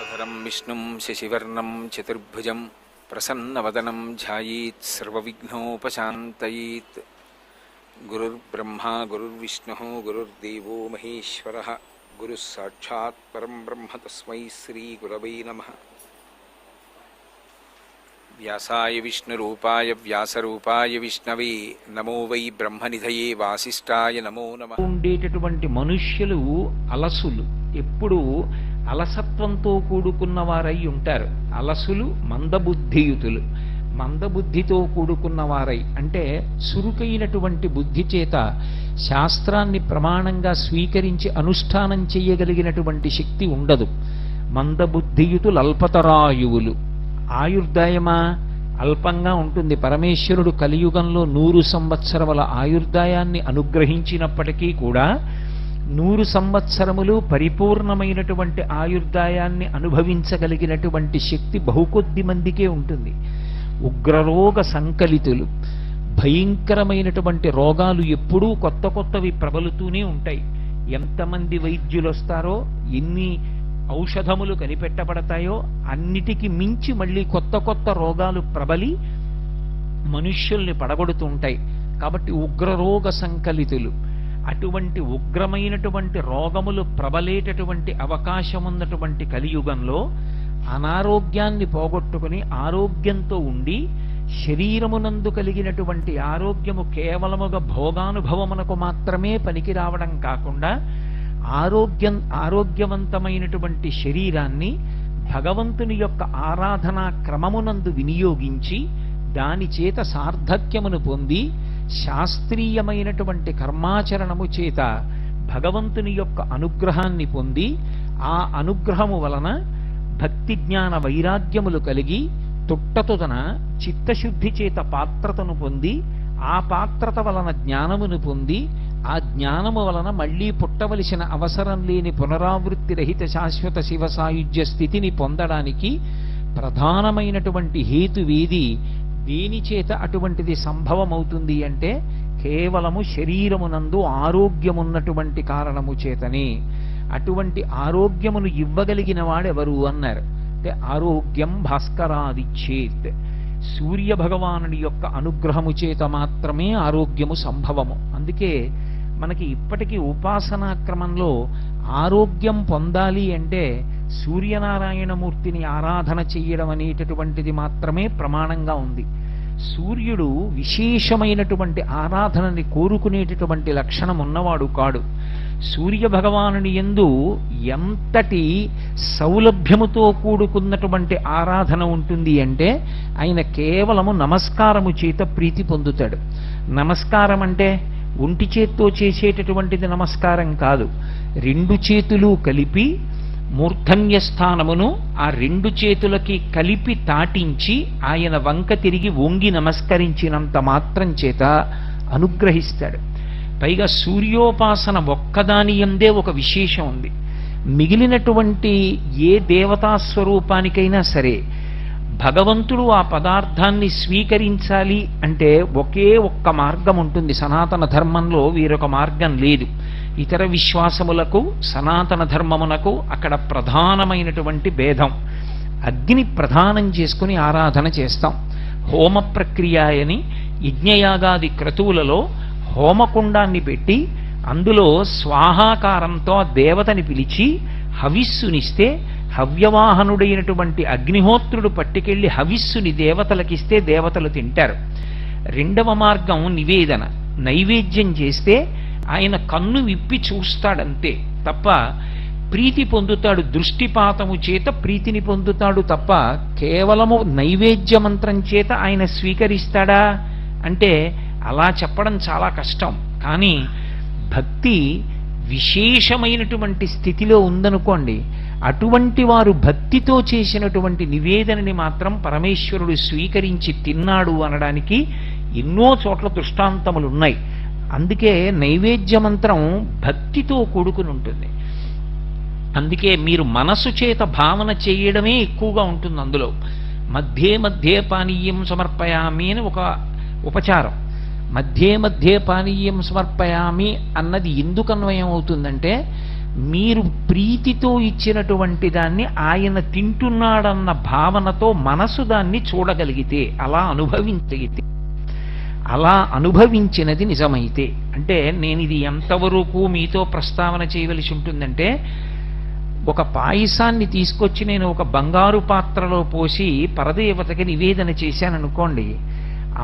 शुक्लाम्बरधरं विष्णुं शशिवर्णं चतुर्भुजं प्रसन्नवदनं ध्यायेत् सर्वविघ्नोपशान्तयेत्। गुरुर्ब्रह्मा गुरुर्विष्णुः गुरुर्देवो महेश्वरः गुरुः साक्षात् परं ब्रह्म तस्मै श्रीगुरवे नमः। व्यासाय विष्णुरूपाय व्यासरूपाय विष्णवे नमो वै ब्रह्मनिधये वासिष्ठाय नमो नमः। ఉండేటటువంటి మనుష్యులు అలసులు, ఎప్పుడు అలసత్వంతో కూడుకున్న వారై ఉంటారు. అలసులు మందబుద్ధియుతులు, మందబుద్ధితో కూడుకున్న వారై అంటే చురుకైనటువంటి బుద్ధి చేత శాస్త్రాన్ని ప్రమాణంగా స్వీకరించి అనుష్ఠానం చేయగలిగినటువంటి శక్తి ఉండదు. మందబుద్ధియుతులు అల్పతరాయువులు. ఆయుర్దాయమా అల్పంగా ఉంటుంది. పరమేశ్వరుడు కలియుగంలో 100 సంవత్సరముల ఆయుర్దాయాన్ని అనుగ్రహించినప్పటికీ కూడా 100 సంవత్సరములు పరిపూర్ణమైనటువంటి ఆయుర్దాయాన్ని అనుభవించగలిగినటువంటి శక్తి బహుకొద్ది మందికే ఉంటుంది. ఉగ్రరోగ సంకలితులు, భయంకరమైనటువంటి రోగాలు ఎప్పుడూ కొత్త కొత్తవి ప్రబలుతూనే ఉంటాయి. ఎంతమంది వైద్యులు వస్తారో, ఎన్ని ఔషధములు కనిపెట్టబడతాయో అన్నిటికీ మించి మళ్ళీ కొత్త కొత్త రోగాలు ప్రబలి మనుష్యుల్ని పడగొడుతూ ఉంటాయి. కాబట్టి ఉగ్రరోగ సంకలితులు. అటువంటి ఉగ్రమైనటువంటి రోగములు ప్రబలేటటువంటి అవకాశం ఉన్నటువంటి కలియుగంలో అనారోగ్యాన్ని పోగొట్టుకుని ఆరోగ్యంతో ఉండి శరీరమునందు కలిగినటువంటి ఆరోగ్యము కేవలముగా భోగానుభవమునకు మాత్రమే పనికి రావడం కాకుండా ఆరోగ్యవంతమైనటువంటి శరీరాన్ని భగవంతుని యొక్క ఆరాధనా క్రమమునందు వినియోగించి దాని చేత సార్థక్యమును పొంది శాస్త్రీయమైనటువంటి కర్మాచరణము చేత భగవంతుని యొక్క అనుగ్రహాన్ని పొంది ఆ అనుగ్రహము వలన భక్తి జ్ఞాన వైరాగ్యములు కలిగి తుట్టతుదన చిత్తశుద్ధి చేత పాత్రతను పొంది ఆ పాత్రత వలన జ్ఞానమును పొంది ఆ జ్ఞానము వలన మళ్లీ పుట్టవలసిన అవసరం లేని పునరావృత్తి రహిత శాశ్వత శివ సాయుధ్య స్థితిని పొందడానికి ప్రధానమైనటువంటి హేతువేది, దేని చేత అటువంటిది సంభవమవుతుంది అంటే కేవలము శరీరమునందు ఆరోగ్యమున్నటువంటి కారణము చేతనే. అటువంటి ఆరోగ్యమును ఇవ్వగలిగిన వాడెవరు అన్నారు అంటే ఆరోగ్యం భాస్కరాదిచ్చేత్. సూర్య భగవానుని యొక్క అనుగ్రహము చేత మాత్రమే ఆరోగ్యము సంభవము. అందుకే మనకి ఇప్పటికీ ఉపాసనా క్రమంలో ఆరోగ్యం పొందాలి అంటే సూర్యనారాయణమూర్తిని ఆరాధన చెయ్యడం అనేటటువంటిది మాత్రమే ప్రమాణంగా ఉంది. సూర్యుడు విశేషమైనటువంటి ఆరాధనని కోరుకునేటటువంటి లక్షణం ఉన్నవాడు కాడు. సూర్య భగవానుని యందు ఎంతటి సౌలభ్యముతో కూడుకున్నటువంటి ఆరాధన ఉంటుంది అంటే ఆయన కేవలము నమస్కారము చేత ప్రీతి పొందుతాడు. నమస్కారం అంటే ఒంటి చేత్తో చేసేటటువంటిది నమస్కారం కాదు. 2 చేతులు కలిపి మూర్ధన్య స్థానమును ఆ 2 చేతులకి కలిపి తాటించి ఆయన వంక తిరిగి వంగి నమస్కరించినంత మాత్రం చేత అనుగ్రహిస్తాడు. పైగా సూర్యోపాసన ఒక్కదాని యందే ఒక విశేషం ఉంది. మిగిలినటువంటి ఏ దేవతాస్వరూపానికైనా సరే భగవంతుడు ఆ పదార్థాన్ని స్వీకరించాలి అంటే ఒకే ఒక్క మార్గం ఉంటుంది. సనాతన ధర్మంలో వేరొక మార్గం లేదు. ఇతర విశ్వాసములకు సనాతన ధర్మమునకు అక్కడ ప్రధానమైనటువంటి భేదం. అగ్ని ప్రధానం చేసుకుని ఆరాధన చేస్తాం. హోమ ప్రక్రియ అని యజ్ఞయాగాది క్రతువులలో హోమకుండాన్ని పెట్టి అందులో స్వాహాకారంతో దేవతని పిలిచి హవిస్సునిస్తే హవ్యవాహనుడైనటువంటి అగ్నిహోత్రుడు పట్టుకెళ్లి హవిస్సుని దేవతలకిస్తే దేవతలు తింటారు. 2వ మార్గం నివేదన. నైవేద్యం చేస్తే ఆయన కన్ను విప్పి చూస్తాడంతే తప్ప ప్రీతి పొందుతాడు. దృష్టిపాతము చేత ప్రీతిని పొందుతాడు తప్ప కేవలము నైవేద్య మంత్రం చేత ఆయన స్వీకరిస్తాడా అంటే అలా చెప్పడం చాలా కష్టం. కానీ భక్తి విశేషమైనటువంటి స్థితిలో ఉందనుకోండి, అటువంటి వారు భక్తితో చేసినటువంటి నివేదనని మాత్రం పరమేశ్వరుడు స్వీకరించి తిన్నాడు అనడానికి ఎన్నో చోట్ల దృష్టాంతములు ఉన్నాయి. అందుకే నైవేద్య మంత్రం భక్తితో కూడుకుని ఉంటుంది. అందుకే మీరు మనసు చేత భావన చేయడమే ఎక్కువగా ఉంటుంది. అందులో మధ్యే మధ్యే పానీయం సమర్పయామి అని ఒక ఉపచారం. మధ్యే మధ్యే పానీయం సమర్పయామి అన్నది ఎందుకు అన్వయం అవుతుందంటే మీరు ప్రీతితో ఇచ్చినటువంటి దాన్ని ఆయన తింటున్నాడన్న భావనతో మనసు దాన్ని చూడగలిగితే, అలా అనుభవించగలిగితే, అలా అనుభవించినది నిజమైతే, అంటే నేను ఇది ఎంతవరకు మీతో ప్రస్తావన చేయవలసి ఉంటుందంటే, ఒక పాయసాన్ని తీసుకొచ్చి నేను ఒక బంగారు పాత్రలో పోసి పరదేవతకి నివేదన చేశాననుకోండి,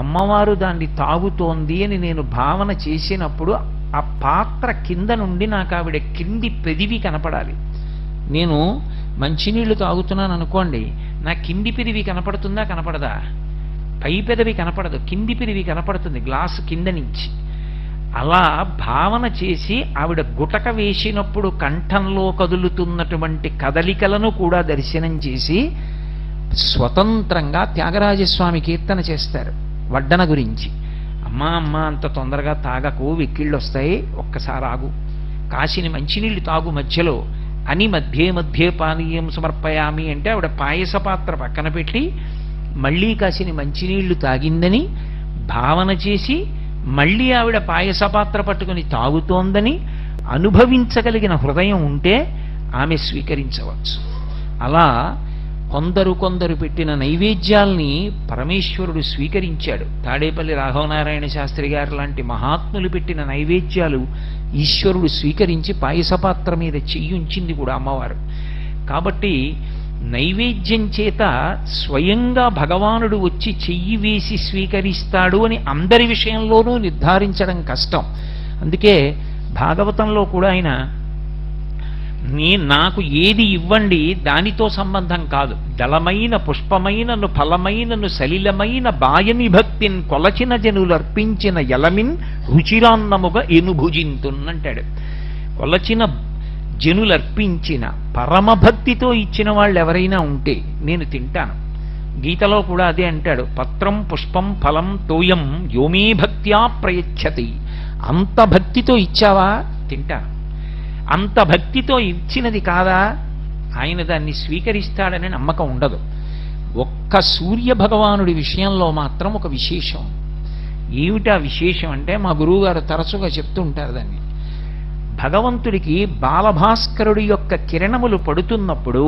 అమ్మవారు దాన్ని తాగుతోంది అని నేను భావన చేసినప్పుడు ఆ పాత్ర కింద నుండి నాకు ఆవిడ కింది పెదివి కనపడాలి. నేను మంచినీళ్లు తాగుతున్నాను అనుకోండి, నా కింది పెదివి కనపడుతుందా కనపడదా? పై పెదవి కనపడదు, కింది పెదివి కనపడుతుంది గ్లాసు కింద నుంచి. అలా భావన చేసి ఆవిడ గుటక వేసినప్పుడు కంఠంలో కదులుతున్నటువంటి కదలికలను కూడా దర్శనం చేసి స్వతంత్రంగా త్యాగరాజస్వామి కీర్తన చేస్తారు వడ్డన గురించి. అమ్మా అమ్మ అంత తొందరగా తాగకు, వెక్కిళ్ళు వస్తాయి, ఒక్కసారి ఆగు, కాసిని మంచినీళ్ళు తాగు మధ్యలో అని మధ్యే మధ్యే పానీయం సమర్పయామి అంటే ఆవిడ పాయస పాత్ర పక్కన పెట్టి మళ్ళీ కాసిని మంచినీళ్లు తాగిందని భావన చేసి మళ్ళీ ఆవిడ పాయస పాత్ర పట్టుకుని తాగుతోందని అనుభవించగలిగిన హృదయం ఉంటే ఆమె స్వీకరించవచ్చు. అలా కొందరు పెట్టిన నైవేద్యాల్ని పరమేశ్వరుడు స్వీకరించాడు. తాడేపల్లి రాఘవనారాయణ శాస్త్రి గారు లాంటి మహాత్ములు పెట్టిన నైవేద్యాలు ఈశ్వరుడు స్వీకరించి పాయసపాత్ర మీద చెయ్యుంచింది కూడా అమ్మవారు. కాబట్టి నైవేద్యం చేత స్వయంగా భగవానుడు వచ్చి చెయ్యి వేసి స్వీకరిస్తాడు అని అందరి విషయంలోనూ నిర్ధారించడం కష్టం. అందుకే భాగవతంలో కూడా ఆయన నాకు ఏది ఇవ్వండి దానితో సంబంధం కాదు, దళమైన పుష్పమైనను ఫలమైనను సలిలమైన బాయని భక్తిన్ కొలచిన జనులర్పించిన ఎలమిన్ రుచిరాన్నముగా ఎనుభుజింతున్నంటాడు. కొలచిన జనులర్పించిన పరమభక్తితో ఇచ్చిన వాళ్ళు ఎవరైనా ఉంటే నేను తింటాను. గీతలో కూడా అదే అంటాడు, పత్రం పుష్పం ఫలం తోయం యోమే భక్త్యా ప్రయచ్చతి. అంత భక్తితో ఇచ్చావా తింటాను, అంత భక్తితో ఇచ్చినది కాదా ఆయన దాన్ని స్వీకరిస్తాడనే నమ్మకం ఉండదు. ఒక్క సూర్య భగవానుడి విషయంలో మాత్రం ఒక విశేషం. ఏమిటా విశేషం అంటే, మా గురువుగారు తరచుగా చెప్తూ ఉంటారు దాన్ని. భగవంతుడికి బాలభాస్కరుడి యొక్క కిరణములు పడుతున్నప్పుడు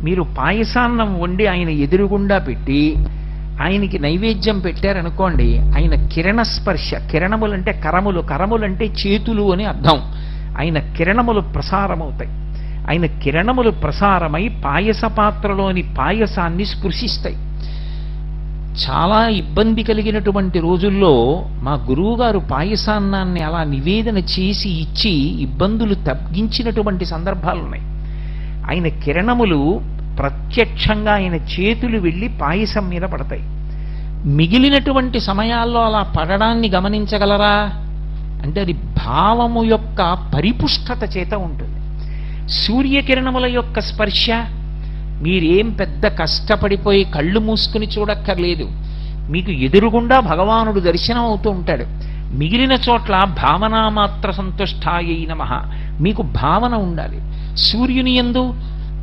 మీరు పాయసాన్నం వండి ఆయన ఎదురుగుండా పెట్టి ఆయనకి నైవేద్యం పెట్టారనుకోండి, ఆయన కిరణ స్పర్శ, కిరణములంటే కరములు, కరములంటే చేతులు అని అర్థం, ఆయన కిరణములు ప్రసారమవుతాయి. ఆయన కిరణములు ప్రసారమై పాయస పాత్రలోని పాయసాన్ని స్పృశిస్తాయి. చాలా ఇబ్బంది కలిగినటువంటి రోజుల్లో మా గురువుగారు పాయసాన్నాన్ని అలా నివేదన చేసి ఇచ్చి ఇబ్బందులు తగ్గించినటువంటి సందర్భాలున్నాయి. ఆయన కిరణములు ప్రత్యక్షంగా ఆయన చేతులు వెళ్ళి పాయసం మీద పడతాయి. మిగిలినటువంటి సమయాల్లో అలా పడడాన్ని గమనించగలరా అంటే అది భావము యొక్క పరిపుష్టత చేత ఉంటుంది. సూర్యకిరణముల యొక్క స్పర్శ మీరేం పెద్ద కష్టపడిపోయి కళ్ళు మూసుకుని చూడక్కర్లేదు, మీకు ఎదురుగుండా భగవానుడు దర్శనం అవుతూ ఉంటాడు. మిగిలిన చోట్ల భావనామాత్ర సంతుష్టాయై నమః, మీకు భావన ఉండాలి. సూర్యుని యందు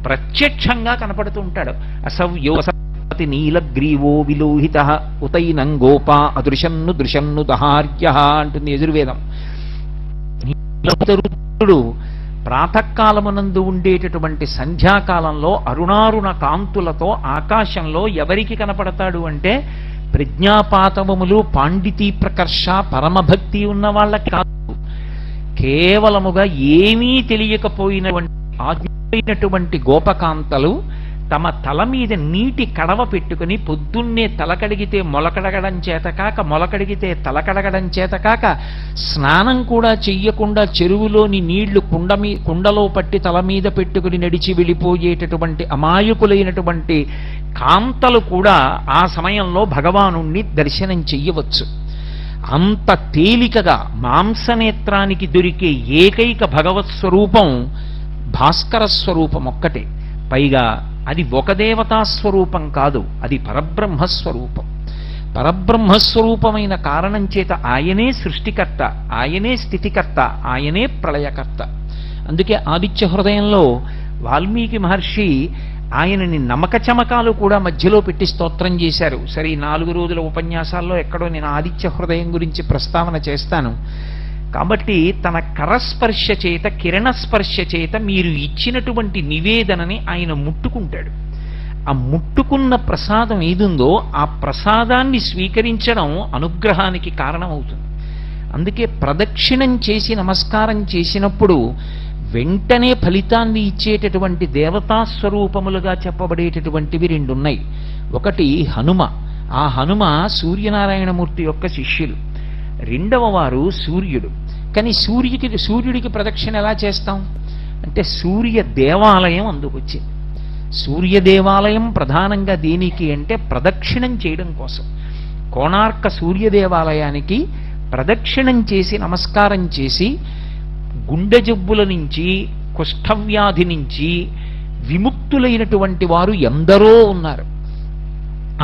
ప్రత్యక్షంగా కనపడుతూ ఉంటాడు. అసవ్యోసతి నీలగ్రీవో విలోహిత ఉతైనం గోపా అదృశన్ను దృశన్ను దహార్య అంటుంది యజుర్వేదం. రుద్రుడు ప్రాతకాలమునందు ఉండేటటువంటి సంధ్యాకాలంలో అరుణారుణ కాంతులతో ఆకాశంలో ఎవరికి కనపడతాడు అంటే ప్రజ్ఞాపాతవములు, పాండితీ ప్రకర్ష, పరమభక్తి ఉన్న వాళ్ళకి కాదు, కేవలముగా ఏమీ తెలియకపోయినటువంటి ఆజ్ఞైనటువంటి గోపకాంతలు తమ తల మీద నీటి కడవ పెట్టుకుని పొద్దున్నే తలకడిగితే మొలకడగడం చేతకాక, మొలకడిగితే తలకడగడం చేతకాక, స్నానం కూడా చెయ్యకుండా చెరువులోని నీళ్లు కుండలో పట్టి తల మీద పెట్టుకుని నడిచి వెళ్ళిపోయేటటువంటి అమాయకులైనటువంటి కాంతలు కూడా ఆ సమయంలో భగవానుణ్ణి దర్శనం చెయ్యవచ్చు. అంత తేలికగా మాంసనేత్రానికి దొరికే ఏకైక భగవత్ స్వరూపం భాస్కర స్వరూపం ఒక్కటే. పైగా అది ఒక దేవతాస్వరూపం కాదు, అది పరబ్రహ్మస్వరూపం. పరబ్రహ్మస్వరూపమైన కారణం చేత ఆయనే సృష్టికర్త, ఆయనే స్థితికర్త, ఆయనే ప్రళయకర్త. అందుకే ఆదిత్య హృదయంలో వాల్మీకి మహర్షి ఆయనని నమక చమకాలు కూడా మధ్యలో పెట్టి స్తోత్రం చేశారు. సరే, 4 రోజుల ఉపన్యాసాల్లో ఎక్కడో నేను ఆదిత్య హృదయం గురించి ప్రస్తావన చేస్తాను. కాబట్టి తన కరస్పర్శ చేత కిరణస్పర్శ చేత మీరు ఇచ్చినటువంటి నివేదనని ఆయన ముట్టుకుంటాడు. ఆ ముట్టుకున్న ప్రసాదం ఏదుందో ఆ ప్రసాదాన్ని స్వీకరించడం అనుగ్రహానికి కారణమవుతుంది. అందుకే ప్రదక్షిణం చేసి నమస్కారం చేసినప్పుడు వెంటనే ఫలితాన్ని ఇచ్చేటటువంటి దేవతాస్వరూపములుగా చెప్పబడేటటువంటివి రెండున్నాయి. ఒకటి హనుమ. ఆ హనుమ సూర్యనారాయణమూర్తి యొక్క శిష్యులు. రెండవ వారు సూర్యుడు. కానీ సూర్యుడికి ప్రదక్షిణ ఎలా చేస్తాం అంటే సూర్య దేవాలయం అందుకొచ్చింది. సూర్య దేవాలయం ప్రధానంగా దేనికి అంటే ప్రదక్షిణం చేయడం కోసం. కోణార్క సూర్య దేవాలయానికి ప్రదక్షిణం చేసి నమస్కారం చేసి గుండె జబ్బుల నుంచి కుష్ఠవ్యాధి నుంచి విముక్తులైనటువంటి వారు ఎందరో ఉన్నారు.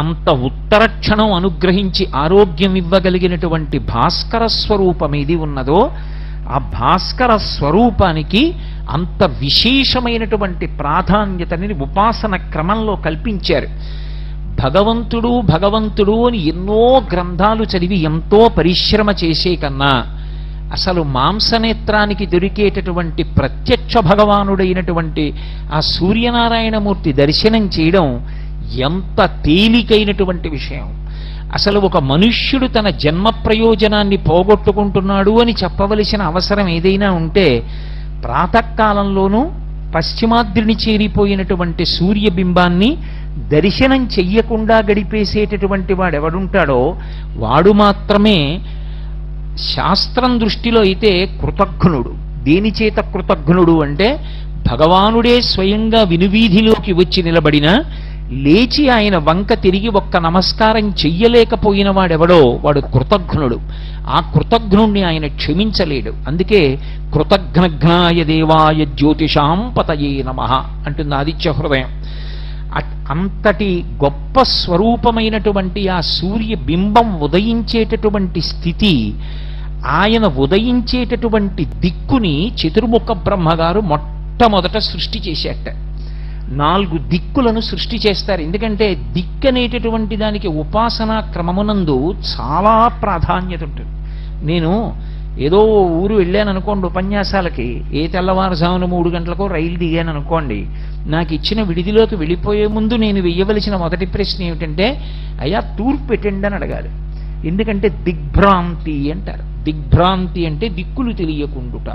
అంత ఉత్తర క్షణం అనుగ్రహించి ఆరోగ్యం ఇవ్వగలిగినటువంటి భాస్కర స్వరూపం ఏది ఉన్నదో ఆ భాస్కర స్వరూపానికి అంత విశేషమైనటువంటి ప్రాధాన్యతని ఉపాసన క్రమంలో కల్పించారు. భగవంతుడు భగవంతుడు అని ఎన్నో గ్రంథాలు చదివి ఎంతో పరిశ్రమ చేసే కన్నా అసలు మాంసనేత్రానికి దొరికేటటువంటి ప్రత్యక్ష భగవానుడైనటువంటి ఆ సూర్యనారాయణమూర్తి దర్శనం చేయడం ఎంత తేలికైనటువంటి విషయం. అసలు ఒక మనుష్యుడు తన జన్మ ప్రయోజనాన్ని పోగొట్టుకుంటున్నాడు అని చెప్పవలసిన అవసరం ఏదైనా ఉంటే ప్రాతకాలంలోనూ పశ్చిమాద్రిని చేరిపోయినటువంటి సూర్యబింబాన్ని దర్శనం చెయ్యకుండా గడిపేసేటటువంటి వాడెవడుంటాడో వాడు మాత్రమే శాస్త్రం దృష్టిలో అయితే కృతజ్ఞుడు. దేనిచేత కృతజ్ఞుడు అంటే భగవానుడే స్వయంగా వినువీధిలోకి వచ్చి నిలబడిన లేచి ఆయన వంక తిరిగి ఒక్క నమస్కారం చెయ్యలేకపోయిన వాడెవడో వాడు కృతజ్ఞుడు. ఆ కృతజ్ఞుణ్ణి ఆయన క్షమించలేడు. అందుకే కృతజ్ఞఘ్నాయ దేవాయ జ్యోతిషాం పతయే నమః అంటుంది ఆదిత్య హృదయం. అంతటి గొప్ప స్వరూపమైనటువంటి ఆ సూర్య బింబం ఉదయించేటటువంటి స్థితి, ఆయన ఉదయించేటటువంటి దిక్కుని చతుర్ముఖ బ్రహ్మగారు మొట్టమొదట సృష్టి చేసేట. 4 దిక్కులను సృష్టి చేస్తారు. ఎందుకంటే దిక్కు అనేటటువంటి దానికి ఉపాసనా క్రమమునందు చాలా ప్రాధాన్యత ఉంటుంది. నేను ఏదో ఊరు వెళ్ళాను అనుకోండి ఉపన్యాసాలకి, ఏ తెల్లవారుజామున 3 గంటలకు రైలు దిగాను అనుకోండి, నాకు ఇచ్చిన విడిదిలోకి వెళ్ళిపోయే ముందు నేను వెయ్యవలసిన మొదటి ప్రశ్న ఏమిటంటే అయ్యా తూర్పు పెట్టండి అని అడగాలి. ఎందుకంటే దిగ్భ్రాంతి అంటారు. దిగ్భ్రాంతి అంటే దిక్కులు తెలియకుండుట.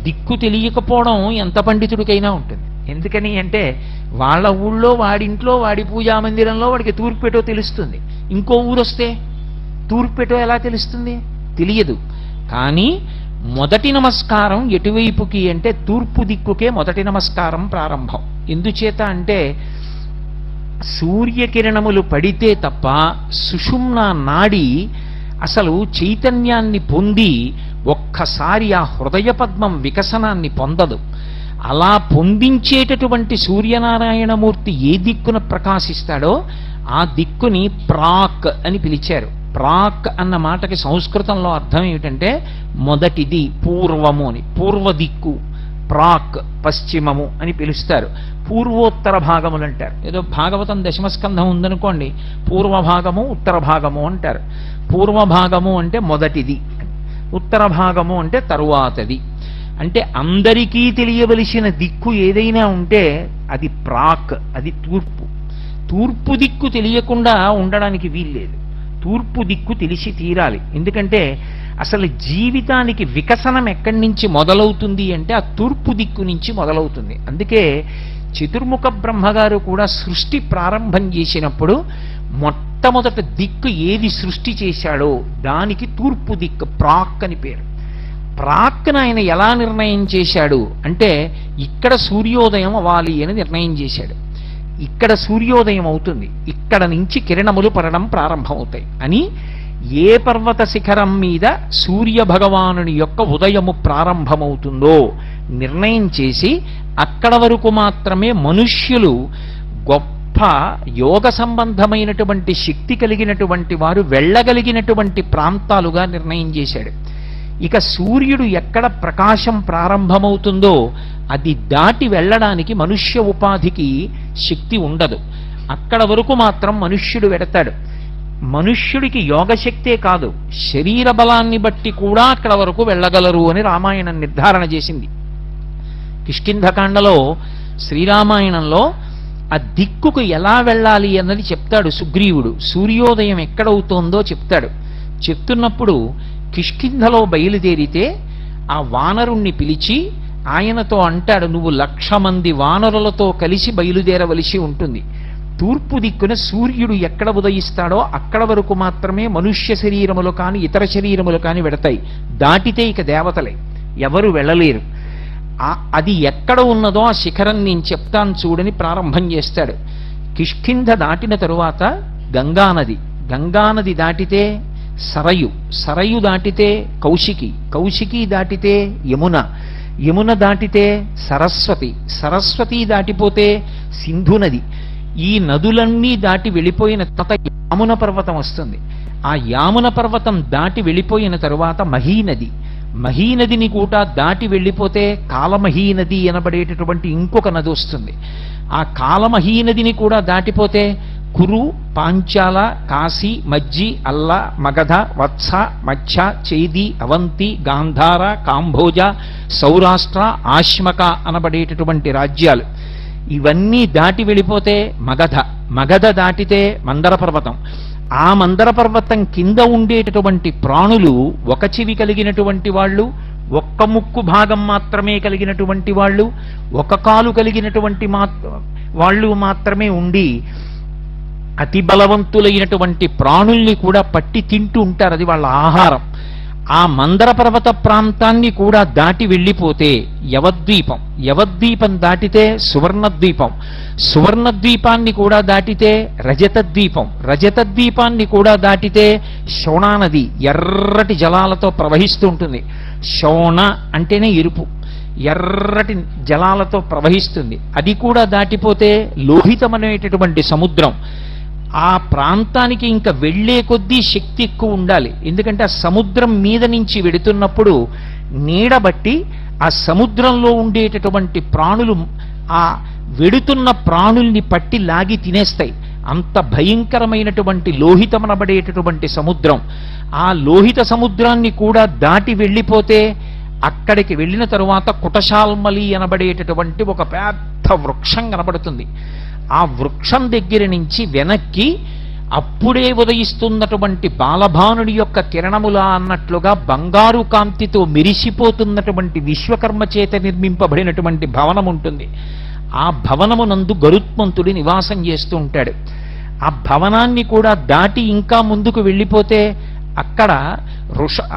దిక్కు తెలియకపోవడం ఎంత పండితుడికైనా ఉంటుంది. ఎందుకని అంటే వాళ్ళ ఊళ్ళో వాడింట్లో వాడి పూజా మందిరంలో వాడికి తూర్పుపెటో తెలుస్తుంది. ఇంకో ఊరు వస్తే తూర్పుపెటో ఎలా తెలుస్తుంది? తెలియదు. కానీ మొదటి నమస్కారం ఎటువైపుకి అంటే తూర్పు దిక్కుకే మొదటి నమస్కారం ప్రారంభం. ఎందుచేత అంటే సూర్యకిరణములు పడితే తప్ప సుషుమ్నా నాడి అసలు చైతన్యాన్ని పొంది ఒక్కసారి ఆ హృదయ పద్మం వికసనాన్ని పొందదు. అలా పొందించేటటువంటి సూర్యనారాయణమూర్తి ఏ దిక్కున ప్రకాశిస్తాడో ఆ దిక్కుని ప్రాక్ అని పిలిచారు. ప్రాక్ అన్న మాటకి సంస్కృతంలో అర్థం ఏమిటంటే మొదటిది, పూర్వము అని. పూర్వ దిక్కు ప్రాక్, పశ్చిమము అని పిలుస్తారు. పూర్వోత్తర భాగములు అంటారు. ఏదో భాగవతం దశమస్కంధం ఉందనుకోండి, పూర్వ భాగము ఉత్తర భాగము అంటారు. పూర్వ భాగము అంటే మొదటిది, ఉత్తర భాగము అంటే తరువాతది. అంటే అందరికీ తెలియవలసిన దిక్కు ఏదైనా ఉంటే అది ప్రాక్, అది తూర్పు. తూర్పు దిక్కు తెలియకుండా ఉండడానికి వీల్లేదు. తూర్పు దిక్కు తెలిసి తీరాలి. ఎందుకంటే అసలు జీవితానికి వికసనం ఎక్కడి నుంచి మొదలవుతుంది అంటే ఆ తూర్పు దిక్కు నుంచి మొదలవుతుంది. అందుకే చతుర్ముఖ బ్రహ్మగారు కూడా సృష్టి ప్రారంభం చేసినప్పుడు మొట్టమొదట దిక్కు ఏది సృష్టి చేశాడో దానికి తూర్పు దిక్కు ప్రాక్ అని పేరు. ప్రాక్ను ఆయన ఎలా నిర్ణయం చేశాడు అంటే ఇక్కడ సూర్యోదయం అవ్వాలి అని నిర్ణయం చేశాడు. ఇక్కడ సూర్యోదయం అవుతుంది, ఇక్కడ నుంచి కిరణములు పడడం ప్రారంభమవుతాయి అని ఏ పర్వత శిఖరం మీద సూర్య భగవానుని యొక్క ఉదయము ప్రారంభమవుతుందో నిర్ణయం చేసి అక్కడ వరకు మాత్రమే మనుష్యులు గొప్ప యోగ సంబంధమైనటువంటి శక్తి కలిగినటువంటి వారు వెళ్ళగలిగినటువంటి ప్రాంతాలుగా నిర్ణయం చేశాడు. ఇక సూర్యుడు ఎక్కడ ప్రకాశం ప్రారంభమవుతుందో అది దాటి వెళ్ళడానికి మనుష్య ఉపాధికి శక్తి ఉండదు. అక్కడ వరకు మాత్రం మనుష్యుడు వెడతాడు. మనుష్యుడికి యోగశక్తే కాదు, శరీర బలాన్ని బట్టి కూడా అక్కడ వరకు వెళ్ళగలరు అని రామాయణం నిర్ధారణ చేసింది. కిష్కింధకాండలో శ్రీరామాయణంలో ఆ దిక్కుకు ఎలా వెళ్ళాలి అన్నది చెప్తాడు సుగ్రీవుడు. సూర్యోదయం ఎక్కడవుతోందో చెప్తాడు. చెప్తున్నప్పుడు కిష్కింధలో బయలుదేరితే ఆ వానరుణ్ణి పిలిచి ఆయనతో అంటాడు, నువ్వు 1,00,000 మంది వానరులతో కలిసి బయలుదేరవలసి ఉంటుంది. తూర్పు దిక్కున సూర్యుడు ఎక్కడ ఉదయిస్తాడో అక్కడ వరకు మాత్రమే మనుష్య శరీరములు కాని ఇతర శరీరములు కాని వెడతాయి. దాటితే ఇక దేవతలే, ఎవరు వెళ్ళలేరు. అది ఎక్కడ ఉన్నదో ఆ శిఖరం నేను చెప్తాను చూడని ప్రారంభం చేస్తాడు. కిష్కింధ దాటిన తరువాత గంగానది, గంగానది దాటితే సరయు, సరయు దాటితే కౌశికి, కౌశికి దాటితే యమున, యమున దాటితే సరస్వతి, సరస్వతి దాటిపోతే సింధు నది. ఈ నదులన్నీ దాటి వెళ్ళిపోయిన తర్వాత యామున పర్వతం వస్తుంది. ఆ యామున పర్వతం దాటి వెళ్ళిపోయిన తరువాత మహీనది, మహీనదిని కూడా దాటి వెళ్ళిపోతే కాలమహీనది అనబడేటటువంటి ఇంకొక నది వస్తుంది. ఆ కాలమహీనదిని కూడా దాటిపోతే కురు, పాంచాల, కాశీ, మజ్జి, అల్ల, మగధ, వత్స, మచ్చ, చేది, అవంతి, గాంధార, కాంభోజ, సౌరాష్ట్ర, ఆశ్మక అనబడేటటువంటి రాజ్యాలు. ఇవన్నీ దాటి వెళ్ళిపోతే మగధ, మగధ దాటితే మందర పర్వతం. ఆ మందర పర్వతం కింద ఉండేటటువంటి ప్రాణులు ఒక చెవి కలిగినటువంటి వాళ్ళు, ఒక్క ముక్కు భాగం మాత్రమే కలిగినటువంటి వాళ్ళు, ఒక కాలు కలిగినటువంటి వాళ్ళు మాత్రమే ఉండి అతి బలవంతులైనటువంటి ప్రాణుల్ని కూడా పట్టి తింటూ ఉంటారు. అది వాళ్ళ ఆహారం. ఆ మందర పర్వత ప్రాంతాన్ని కూడా దాటి వెళ్ళిపోతే యవద్వీపం, యవద్వీపం దాటితే సువర్ణద్వీపం, సువర్ణద్వీపాన్ని కూడా దాటితే రజతద్వీపం, రజతద్వీపాన్ని కూడా దాటితే శోణానది ఎర్రటి జలాలతో ప్రవహిస్తూ ఉంటుంది. శోణ అంటేనే ఎరుపు, ఎర్రటి జలాలతో ప్రవహిస్తుంది. అది కూడా దాటిపోతే లోహితమనేటటువంటి సముద్రం. ఆ ప్రాంతానికి ఇంకా వెళ్లే కొద్దీ శక్తి ఎక్కువ ఉండాలి. ఎందుకంటే ఆ సముద్రం మీద నుంచి వెడుతున్నప్పుడు నీడబట్టి ఆ సముద్రంలో ఉండేటటువంటి ప్రాణులు ఆ వెడుతున్న ప్రాణుల్ని పట్టి లాగి తినేస్తాయి. అంత భయంకరమైనటువంటి లోహితమనబడేటటువంటి సముద్రం. ఆ లోహిత సముద్రాన్ని కూడా దాటి వెళ్ళిపోతే అక్కడికి వెళ్ళిన తరువాత కుటశాల్మలి అనబడేటటువంటి ఒక పెద్ద వృక్షం కనబడుతుంది. ఆ వృక్షం దగ్గర నుంచి వెనక్కి అప్పుడే ఉదయిస్తున్నటువంటి బాలభానుడి యొక్క కిరణములా అన్నట్లుగా బంగారు కాంతితో మెరిసిపోతున్నటువంటి విశ్వకర్మ చేత నిర్మింపబడినటువంటి భవనం ఉంటుంది. ఆ భవనమునందు గరుత్మంతుడి నివాసం చేస్తూ ఉంటాడు. ఆ భవనాన్ని కూడా దాటి ఇంకా ముందుకు వెళ్ళిపోతే అక్కడ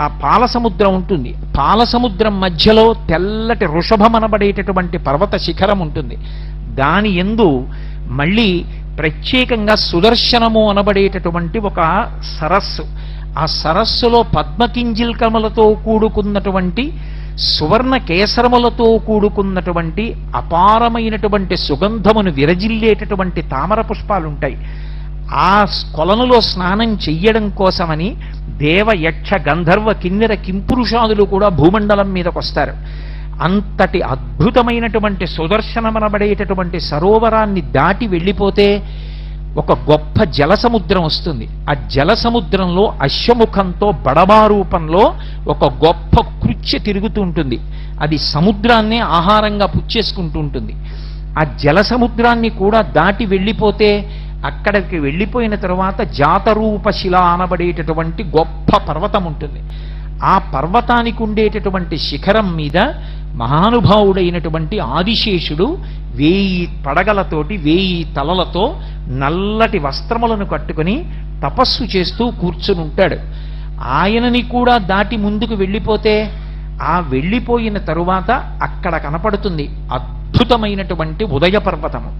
ఆ పాలసముద్రం ఉంటుంది. పాలసముద్రం మధ్యలో తెల్లటి వృషభమనబడేటటువంటి పర్వత శిఖరం ఉంటుంది. దాని యందు మళ్ళీ ప్రత్యేకంగా సుదర్శనము అనబడేటటువంటి ఒక సరస్సు. ఆ సరస్సులో పద్మకింజిల్కములతో కూడుకున్నటువంటి సువర్ణ కేసరములతో కూడుకున్నటువంటి అపారమైనటువంటి సుగంధమును విరజిల్లేటటువంటి తామర పుష్పాలుంటాయి. ఆ కొలనులో స్నానం చెయ్యడం కోసమని దేవ, యక్ష, గంధర్వ, కిన్నెర, కింపురుషాదులు కూడా భూమండలం మీదకు వస్తారు. అంతటి అద్భుతమైనటువంటి సుదర్శనమనబడేటటువంటి సరోవరాన్ని దాటి వెళ్ళిపోతే ఒక గొప్ప జలసముద్రం వస్తుంది. ఆ జలసముద్రంలో అశ్వముఖంతో బడబా రూపంలో ఒక గొప్ప కృత్య తిరుగుతూ ఉంటుంది. అది సముద్రాన్నే ఆహారంగా పుచ్చేసుకుంటూ ఉంటుంది. ఆ జలసముద్రాన్ని కూడా దాటి వెళ్ళిపోతే అక్కడికి వెళ్ళిపోయిన తరువాత జాతరూపశిల అనబడేటటువంటి గొప్ప పర్వతం ఉంటుంది. ఆ పర్వతానికి ఉండేటటువంటి శిఖరం మీద మహానుభావుడైనటువంటి ఆదిశేషుడు 1000 పడగలతోటి 1000 తలలతో నల్లటి వస్త్రములను కట్టుకుని తపస్సు చేస్తూ కూర్చుని ఉంటాడు. ఆయనని కూడా దాటి ముందుకు వెళ్ళిపోతే ఆ వెళ్ళిపోయిన తరువాత అక్కడ కనపడుతుంది అద్భుతమైనటువంటి ఉదయ పర్వతము.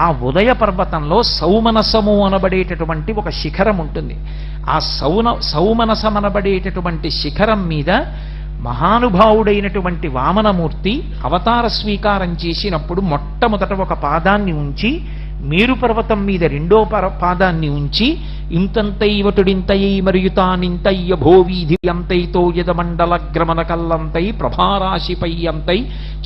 ఆ ఉదయ పర్వతంలో సౌమనసము అనబడేటటువంటి ఒక శిఖరం ఉంటుంది. ఆ సౌమనసమనబడేటటువంటి శిఖరం మీద మహానుభావుడైనటువంటి వామనమూర్తి అవతార స్వీకారం చేసినప్పుడు మొట్టమొదట ఒక పాదాన్ని ఉంచి, మేరు పర్వతం మీద రెండో పాదాన్ని ఉంచి ఇంతంతైవటుడింతయై మరియు తానింతయ్య భోవీధి అంతైతో యదమండల గ్రమణ కల్లంతై ప్రభారాశిపై అంతై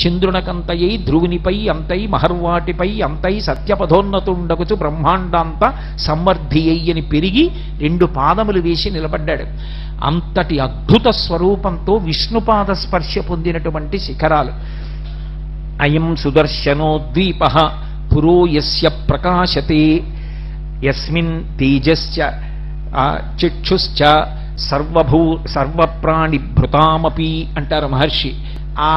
చంద్రునకంతయై ధ్రువునిపై అంతై మహర్వాటిపై అంతై సత్యపథోన్నతుండగుచు బ్రహ్మాండాంత సంవర్ధి అయ్యని పెరిగి 2 పాదములు వేసి నిలబడ్డాడు. అంతటి అద్భుత స్వరూపంతో విష్ణుపాద స్పర్శ పొందినటువంటి శిఖరాలు. అయం సుదర్శనో ద్వీప పురో యస్య ప్రకాశతే యస్మిన్ తేజశ్చ చక్షుశ్చ సర్వప్రాణిభృతామపి అంటారు మహర్షి. ఆ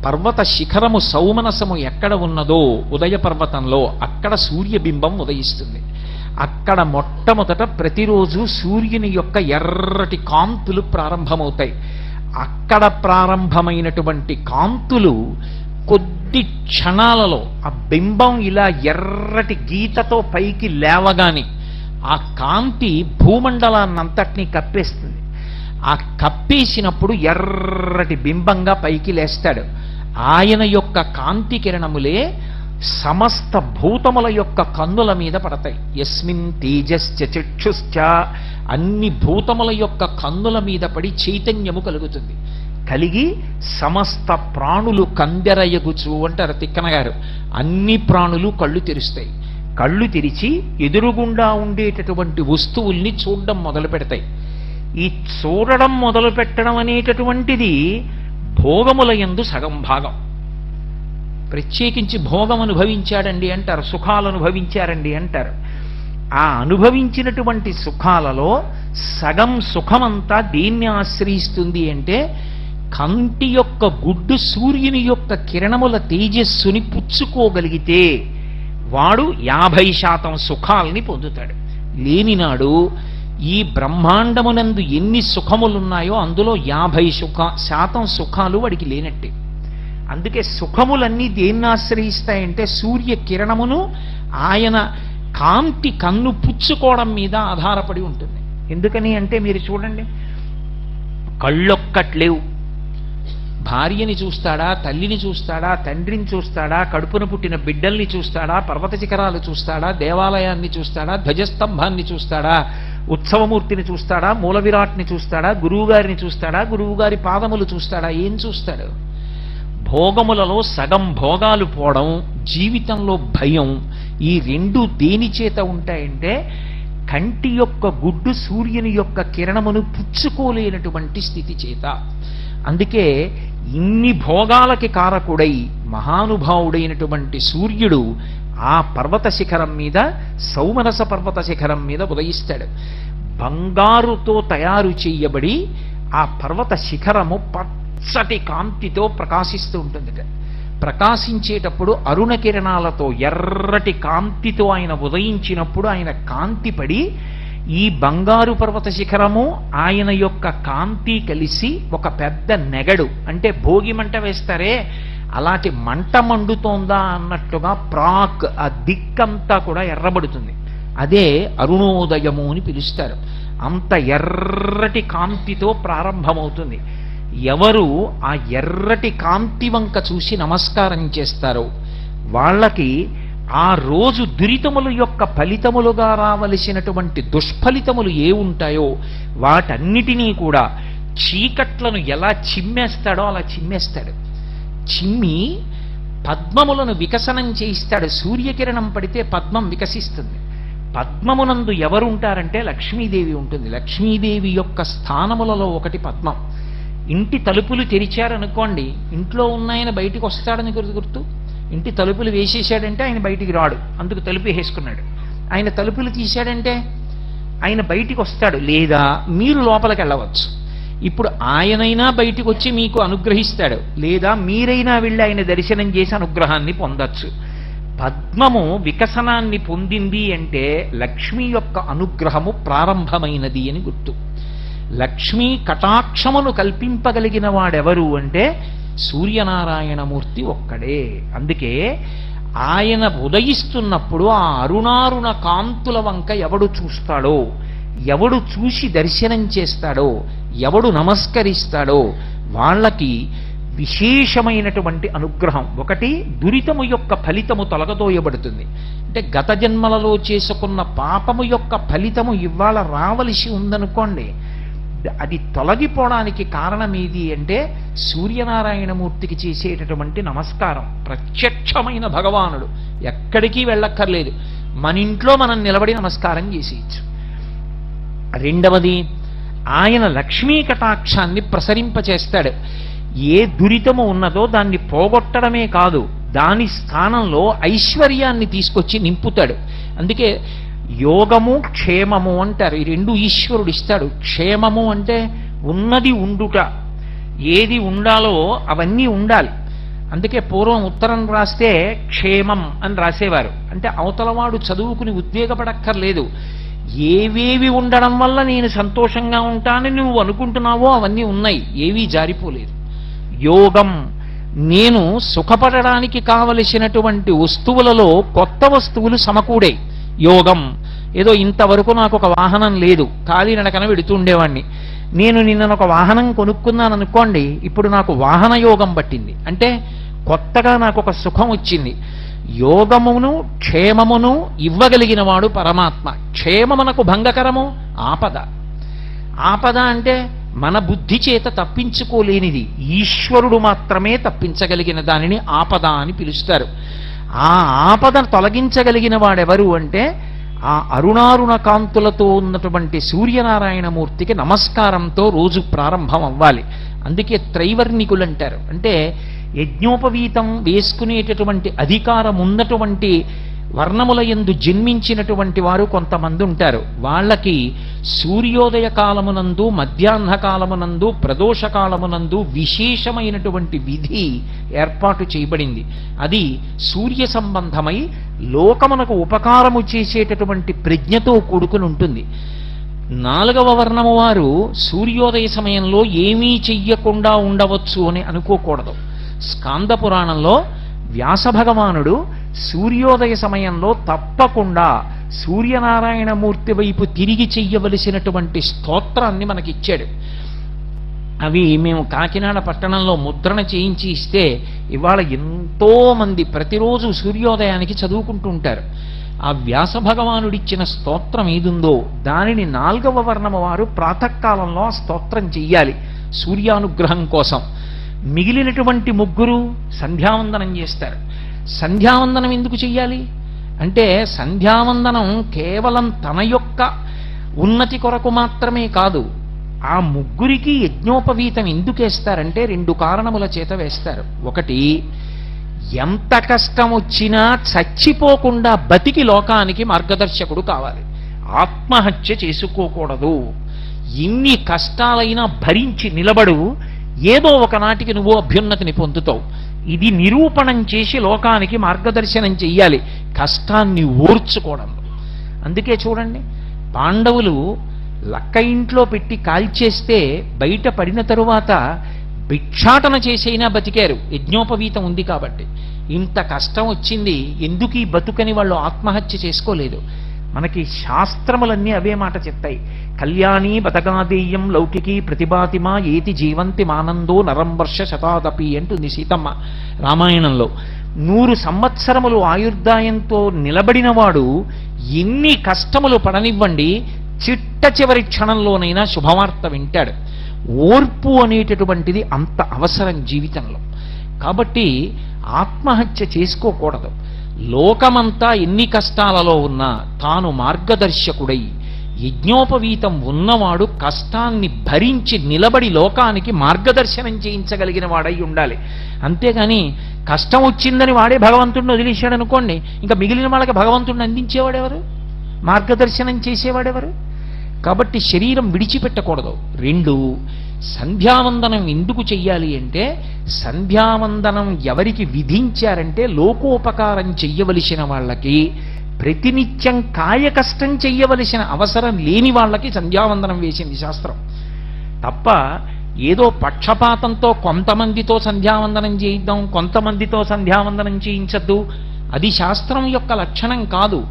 పర్వత శిఖరము సౌమనసము ఎక్కడ ఉన్నదో ఉదయ పర్వతంలో అక్కడ సూర్యబింబం ఉదయిస్తుంది. అక్కడ మొట్టమొదట ప్రతిరోజు సూర్యుని యొక్క ఎర్రటి కాంతులు ప్రారంభమవుతాయి. అక్కడ ప్రారంభమైనటువంటి కాంతులు కొద్ది క్షణాలలో ఆ బింబం ఇలా ఎర్రటి గీతతో పైకి లేవగానే ఆ కాంతి భూమండలాన్నంతటినీ కప్పేస్తుంది. ఆ కప్పేసినప్పుడు ఎర్రటి బింబంగా పైకి లేస్తాడు. ఆయన యొక్క కాంతి కిరణములే సమస్త భూతముల యొక్క కన్నుల మీద పడతాయి. యస్మిన్ తేజశ్చ చక్షుశ్చ, అన్ని భూతముల యొక్క కన్నుల మీద పడి చైతన్యము కలుగుతుంది. కలిగి సమస్త ప్రాణులు కందెరయగుచు అంటారు తిక్కన గారు. అన్ని ప్రాణులు కళ్ళు తెరుస్తాయి. కళ్ళు తెరిచి ఎదురుగుండా ఉండేటటువంటి వస్తువుల్ని చూడడం మొదలు పెడతాయి. ఈ చూడడం మొదలు పెట్టడం అనేటటువంటిది భోగముల యందు సగం భాగం. ప్రత్యేకించి భోగం అనుభవించాడండి అంటారు, సుఖాలు అనుభవించారండి అంటారు. ఆ అనుభవించినటువంటి సుఖాలలో సగం సుఖమంతా దేన్ని ఆశ్రయిస్తుంది అంటే కంటి యొక్క గుడ్డు సూర్యుని యొక్క కిరణముల తేజస్సుని పుచ్చుకోగలిగితే వాడు 50% సుఖాలని పొందుతాడు. లేనినాడు ఈ బ్రహ్మాండమునందు ఎన్ని సుఖములున్నాయో అందులో 50% సుఖాలు వాడికి లేనట్టే. అందుకే సుఖములన్నీ దేన్ని ఆశ్రయిస్తాయంటే సూర్య కిరణమును ఆయన కాంతి కన్ను పుచ్చుకోవడం మీద ఆధారపడి ఉంటుంది. ఎందుకని అంటే మీరు చూడండి, కళ్ళొక్కట్లేవు. భార్యని చూస్తాడా, తల్లిని చూస్తాడా, తండ్రిని చూస్తాడా, కడుపున పుట్టిన బిడ్డల్ని చూస్తాడా, పర్వత శిఖరాలు చూస్తాడా, దేవాలయాన్ని చూస్తాడా, ధ్వజస్తంభాన్ని చూస్తాడా, ఉత్సవమూర్తిని చూస్తాడా, మూల విరాట్ని చూస్తాడా, గురువుగారిని చూస్తాడా, గురువుగారి పాదములు చూస్తాడా? ఏం చూస్తాడు? భోగములలో సగం భోగాలు పోవడం, జీవితంలో భయం, ఈ 2 దేని చేత ఉంటాయంటే కంటి యొక్క గుడ్డు సూర్యుని యొక్క కిరణమును పుచ్చుకోలేనటువంటి స్థితి చేత. అందుకే ఇన్ని భోగాలకి కారకుడై మహానుభావుడైనటువంటి సూర్యుడు ఆ పర్వత శిఖరం మీద, సౌమనస పర్వత శిఖరం మీద ఉదయిస్తాడు. బంగారుతో తయారు చేయబడి ఆ పర్వత శిఖరము పచ్చటి కాంతితో ప్రకాశిస్తూ ఉంటుంది. ప్రకాశించేటప్పుడు అరుణ కిరణాలతో ఎర్రటి కాంతితో ఆయన ఉదయించినప్పుడు ఆయన కాంతి పడి ఈ బంగారు పర్వత శిఖరము ఆయన యొక్క కాంతి కలిసి ఒక పెద్ద నెగడు, అంటే భోగి మంట వేస్తారే అలాంటి మంట మండుతోందా అన్నట్టుగా ప్రాక్ ఆ దిక్కంతా కూడా ఎర్రబడుతుంది. అదే అరుణోదయము అని పిలుస్తారు. అంత ఎర్రటి కాంతితో ప్రారంభమవుతుంది. ఎవరు ఆ ఎర్రటి కాంతి వంక చూసి నమస్కారం చేస్తారో వాళ్ళకి ఆ రోజు దురితముల యొక్క ఫలితములుగా రావలసినటువంటి దుష్ఫలితములు ఏ ఉంటాయో వాటన్నిటినీ కూడా చీకట్లను ఎలా చిమ్మేస్తాడో అలా చిమ్మేస్తాడు. చిమ్మి పద్మములను వికసనం చేయిస్తాడు. సూర్యకిరణం పడితే పద్మం వికసిస్తుంది. పద్మమునందు ఎవరుంటారంటే లక్ష్మీదేవి ఉంటుంది. లక్ష్మీదేవి యొక్క స్థానములలో ఒకటి పద్మం. ఇంటి తలుపులు తెరిచారనుకోండి, ఇంట్లో ఉన్నాయన బయటికి వస్తాడని గుర్తు. ఇంటి తలుపులు వేసేసాడంటే ఆయన బయటికి రాడు, అందుకు తలుపు వేసుకున్నాడు. ఆయన తలుపులు తీశాడంటే ఆయన బయటికి వస్తాడు, లేదా మీరు లోపలికి వెళ్ళవచ్చు. ఇప్పుడు ఆయనైనా బయటికి వచ్చి మీకు అనుగ్రహిస్తాడు, లేదా మీరైనా వెళ్ళి ఆయన దర్శనం చేసి అనుగ్రహాన్ని పొందొచ్చు. పద్మము వికసనాన్ని పొందింది అంటే లక్ష్మి యొక్క అనుగ్రహము ప్రారంభమైనది అని గుర్తు. లక్ష్మీ కటాక్షమును కల్పింపగలిగిన వాడెవరు అంటే సూర్యనారాయణమూర్తి ఒక్కడే. అందుకే ఆయన ఉదయిస్తున్నప్పుడు ఆ అరుణారుణ కాంతుల వంక ఎవడు చూస్తాడో, ఎవడు చూసి దర్శనం చేస్తాడో, ఎవడు నమస్కరిస్తాడో వాళ్ళకి విశేషమైనటువంటి అనుగ్రహం. ఒకటి, దురితము యొక్క ఫలితము తొలగదోయబడుతుంది. అంటే గత జన్మలలో చేసుకున్న పాపము యొక్క ఫలితము ఇవాళ రావలసి ఉందనుకోండి, అది తొలగిపోవడానికి కారణం ఏది అంటే సూర్యనారాయణమూర్తికి చేసేటటువంటి నమస్కారం. ప్రత్యక్షమైన భగవానుడు, ఎక్కడికి వెళ్ళక్కర్లేదు, మన ఇంట్లో మనం నిలబడి నమస్కారం చేసేయచ్చు. రెండవది, ఆయన లక్ష్మీ కటాక్షాన్ని ప్రసరింపచేస్తాడు. ఏ దురితము ఉన్నదో దాన్ని పోగొట్టడమే కాదు, దాని స్థానంలో ఐశ్వర్యాన్ని తీసుకొచ్చి నింపుతాడు. అందుకే యోగము క్షేమము అంటారు. ఈ రెండు ఈశ్వరుడు ఇస్తాడు. క్షేమము అంటే ఉన్నది ఉండుట, ఏది ఉండాలో అవన్నీ ఉండాలి. అందుకే పూర్వం ఉత్తరం రాస్తే క్షేమం అని రాసేవారు. అంటే అవతలవాడు చదువుకుని ఉద్వేగపడక్కర్లేదు, ఏవేవి ఉండడం వల్ల నేను సంతోషంగా ఉంటానని నువ్వు అనుకుంటున్నావో అవన్నీ ఉన్నాయి, ఏవీ జారిపోలేదు. యోగం, నేను సుఖపడడానికి కావలసినటువంటి వస్తువులలో కొత్త వస్తువులు సమకూడే యోగం. ఏదో ఇంతవరకు నాకు ఒక వాహనం లేదు, కాలినడకన వెడుతుండేవాణ్ణి, నేను నిన్న ఒక వాహనం కొనుక్కున్నాను అనుకోండి, ఇప్పుడు నాకు వాహన యోగం పట్టింది, అంటే కొత్తగా నాకు ఒక సుఖం వచ్చింది. యోగమును క్షేమమును ఇవ్వగలిగిన వాడు పరమాత్మ. క్షేమమునకు భంగకరము ఆపద. ఆపద అంటే మన బుద్ధి చేత తప్పించుకోలేనిది, ఈశ్వరుడు మాత్రమే తప్పించగలిగిన దానిని ఆపద అని పిలుస్తారు. ఆ ఆపదను తొలగించగలిగిన వాడెవరు అంటే ఆ అరుణారుణ కాంతులతో ఉన్నటువంటి సూర్యనారాయణమూర్తికి నమస్కారంతో రోజు ప్రారంభం అవ్వాలి. అందుకే త్రైవర్ణికులు అంటారు. అంటే యజ్ఞోపవీతం వేసుకునేటటువంటి అధికారం ఉన్నటువంటి వర్ణముల యందు జన్మించినటువంటి వారు కొంతమంది ఉంటారు. వాళ్ళకి సూర్యోదయ కాలమునందు, మధ్యాహ్న కాలమునందు, ప్రదోష కాలమునందు విశేషమైనటువంటి విధి ఏర్పాటు చేయబడింది. అది సూర్య సంబంధమై లోకమునకు ఉపకారము చేసేటటువంటి ప్రజ్ఞతో కూడుకుని ఉంటుంది. 4వ వర్ణము వారు సూర్యోదయ సమయంలో ఏమీ చెయ్యకుండా ఉండవచ్చు అని అనుకోకూడదు. స్కాంద పురాణంలో వ్యాస భగవానుడు సూర్యోదయ సమయంలో తప్పకుండా సూర్యనారాయణమూర్తి వైపు తిరిగి చెయ్యవలసినటువంటి స్తోత్రాన్ని మనకిచ్చాడు. అవి మేము కాకినాడ పట్టణంలో ముద్రణ చేయించి ఇస్తే ఇవాళ ఎంతో మంది ప్రతిరోజు సూర్యోదయానికి చదువుకుంటూ ఉంటారు. ఆ వ్యాస భగవానుడిచ్చిన స్తోత్రం ఏదుందో దానిని 4వ వర్ణము వారు ప్రాతకాలంలో ఆ స్తోత్రం చెయ్యాలి సూర్యానుగ్రహం కోసం. మిగిలినటువంటి ముగ్గురు సంధ్యావందనం చేస్తారు. సంధ్యావందనం ఎందుకు చెయ్యాలి అంటే సంధ్యావందనం కేవలం తన యొక్క ఉన్నతి కొరకు మాత్రమే కాదు, ఆ ముగ్గురికి యజ్ఞోపవీతం ఎందుకు వేస్తారంటే 2 కారణముల చేత వేస్తారు. ఒకటి, ఎంత కష్టం వచ్చినా చచ్చిపోకుండా బతికి లోకానికి మార్గదర్శకుడు కావాలి, ఆత్మహత్య చేసుకోకూడదు, ఇన్ని కష్టాలైనా భరించి నిలబడు, ఏదో ఒకనాటికి నువ్వు అభ్యున్నతిని పొందుతావు, ఇది నిరూపణం చేసి లోకానికి మార్గదర్శనం చెయ్యాలి, కష్టాన్ని ఓర్చుకోవడం. అందుకే చూడండి, పాండవులు లక్క ఇంట్లో పెట్టి కాల్చేస్తే బయట పడిన తరువాత భిక్షాటన చేసైనా బతికారు, యజ్ఞోపవీతం ఉంది కాబట్టి. ఇంత కష్టం వచ్చింది, ఎందుకు ఈ బతుకని వాళ్ళు ఆత్మహత్య చేసుకోలేదు. మనకి శాస్త్రములన్నీ అవే మాట చెప్తాయి. కళ్యాణీ బతగాదేయం లౌకికీ ప్రతిభాతిమా ఏతి జీవంతి మానందో నరం వర్ష శతాదపి అంటుంది సీతమ్మ రామాయణంలో. 100 సంవత్సరములు ఆయుర్దాయంతో నిలబడినవాడు ఎన్ని కష్టములు పడనివ్వండి, చిట్ట చివరి క్షణంలోనైనా శుభవార్త వింటాడు. ఓర్పు అనేటటువంటిది అంత అవసరం జీవితంలో. కాబట్టి ఆత్మహత్య చేసుకోకూడదు. లోకమంతా ఎన్ని కష్టాలలో ఉన్నా తాను మార్గదర్శకుడై యజ్ఞోపవీతం ఉన్నవాడు కష్టాన్ని భరించి నిలబడి లోకానికి మార్గదర్శనం చేయించగలిగిన వాడై ఉండాలి. అంతేగాని కష్టం వచ్చిందని వాడే భగవంతుడిని వదిలేశాడు అనుకోండి, ఇంకా మిగిలిన వాళ్ళకి భగవంతుడిని అందించేవాడెవరు, మార్గదర్శనం చేసేవాడెవరు? కాబట్టి శరీరం విడిచిపెట్టకూడదు. 2, సంధ్యావందనం ఎందుకు చెయ్యాలి అంటే సంధ్యావందనం ఎవరికి విధించారంటే లోకోపకారం చెయ్యవలసిన వాళ్ళకి, ప్రతినిత్యం కాయ కష్టం చెయ్యవలసిన అవసరం లేని వాళ్ళకి సంధ్యావందనం వేసింది శాస్త్రం. తప్ప ఏదో పక్షపాతంతో కొంతమందితో సంధ్యావందనం చేయిద్దాం, కొంతమందితో సంధ్యావందనం చేయించద్దు, అది శాస్త్రం యొక్క లక్షణం కాదు.